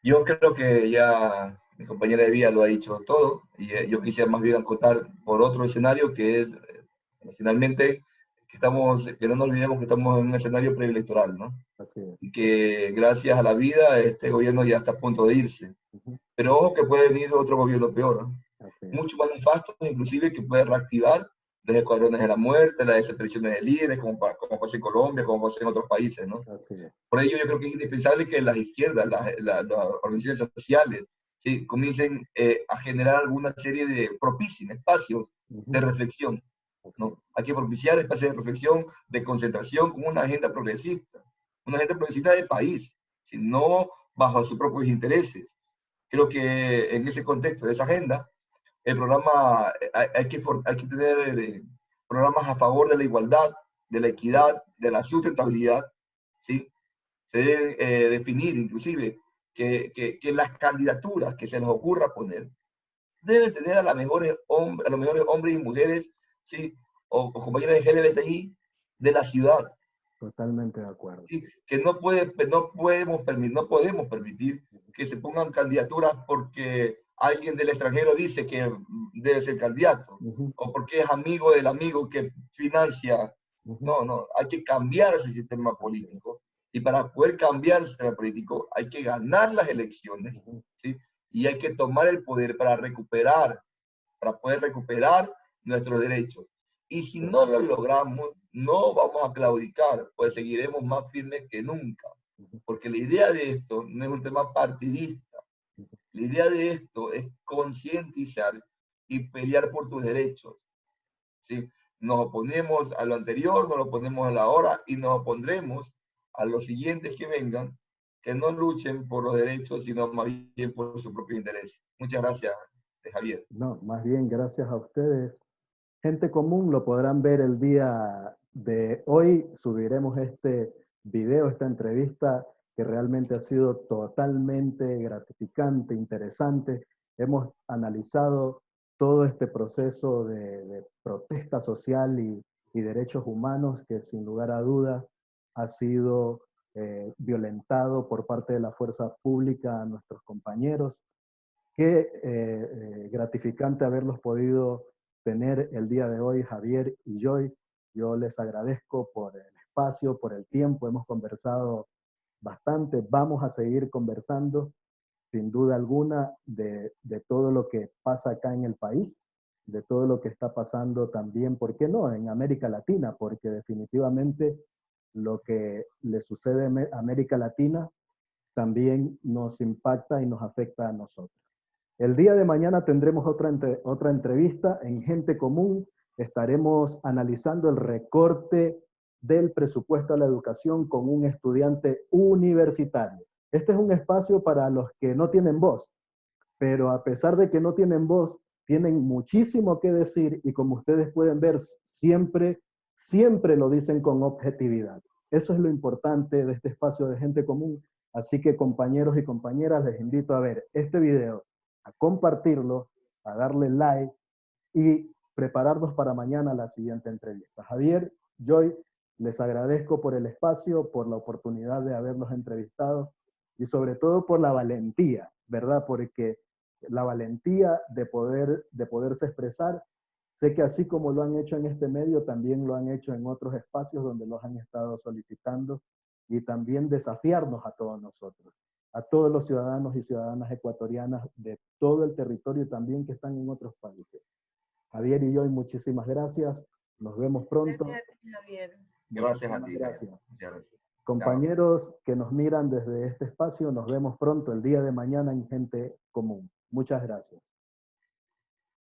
Yo creo que ya mi compañera de vida lo ha dicho todo, y yo quisiera más bien acotar por otro escenario que es, finalmente, que no nos olvidemos que estamos en un escenario preelectoral, ¿no? Y que gracias a la vida este gobierno ya está a punto de irse. Pero ojo que puede venir otro gobierno peor, ¿no? mucho más nefastos, inclusive, que puede reactivar los escuadrones de la muerte, las desapariciones de líderes, como pasa en Colombia, como pasa en otros países, ¿no? Por ello yo creo que es indispensable que las izquierdas, las organizaciones sociales, ¿sí?, comiencen a generar alguna serie de, propicien espacios de reflexión, ¿no? Hay que propiciar espacios de reflexión, de concentración, con una agenda progresista de país, no bajo sus propios intereses. Creo que en ese contexto de esa agenda, el programa, hay que tener programas a favor de la igualdad, de la equidad, de la sustentabilidad, ¿sí? Se debe definir, inclusive, que las candidaturas que se les ocurra poner deben tener a los mejores hombres y mujeres, ¿sí?, o compañeros de LGBTI de la ciudad. Totalmente de acuerdo. ¿Sí? Que no podemos permitir que se pongan candidaturas porque alguien del extranjero dice que debe ser candidato, o porque es amigo del amigo que financia. No, hay que cambiar ese sistema político. Y para poder cambiar el sistema político hay que ganar las elecciones, ¿sí?, y hay que tomar el poder para poder recuperar nuestros derechos. Y si no lo logramos, no vamos a claudicar, pues seguiremos más firmes que nunca. Porque la idea de esto no es un tema partidista. La idea de esto es concientizar y pelear por tus derechos, ¿sí? Nos oponemos a lo anterior, nos oponemos a la hora y nos opondremos a los siguientes que vengan, que no luchen por los derechos, sino más bien por su propio interés. Muchas gracias, Javier. No, más bien gracias a ustedes. Gente común, lo podrán ver el día de hoy. Subiremos este video, esta entrevista, que realmente ha sido totalmente gratificante, interesante. Hemos analizado todo este proceso de protesta social y derechos humanos que sin lugar a dudas ha sido violentado por parte de la fuerza pública a nuestros compañeros. Qué gratificante haberlos podido tener el día de hoy, Javier y Joy. Yo les agradezco por el espacio, por el tiempo. Hemos conversado bastante. Vamos a seguir conversando, sin duda alguna, de todo lo que pasa acá en el país, de todo lo que está pasando también, ¿por qué no?, en América Latina, porque definitivamente lo que le sucede a América Latina también nos impacta y nos afecta a nosotros. El día de mañana tendremos otra entrevista en Gente Común. Estaremos analizando el recorte del presupuesto a la educación con un estudiante universitario. Este es un espacio para los que no tienen voz, pero a pesar de que no tienen voz, tienen muchísimo que decir y como ustedes pueden ver, siempre lo dicen con objetividad. Eso es lo importante de este espacio de Gente Común. Así que, compañeros y compañeras, les invito a ver este video, a compartirlo, a darle like y prepararnos para mañana la siguiente entrevista. Javier, Joy, les agradezco por el espacio, por la oportunidad de haberlos entrevistado y sobre todo por la valentía, ¿verdad? Porque la valentía de poderse expresar, sé que así como lo han hecho en este medio, también lo han hecho en otros espacios donde los han estado solicitando y también desafiarnos a todos nosotros, a todos los ciudadanos y ciudadanas ecuatorianas de todo el territorio también que están en otros países. Javier y yo, muchísimas gracias. Nos vemos pronto. Gracias, Javier. Gracias a ti. Gracias. Gracias. Compañeros que nos miran desde este espacio, nos vemos pronto el día de mañana en Gente Común. Muchas gracias.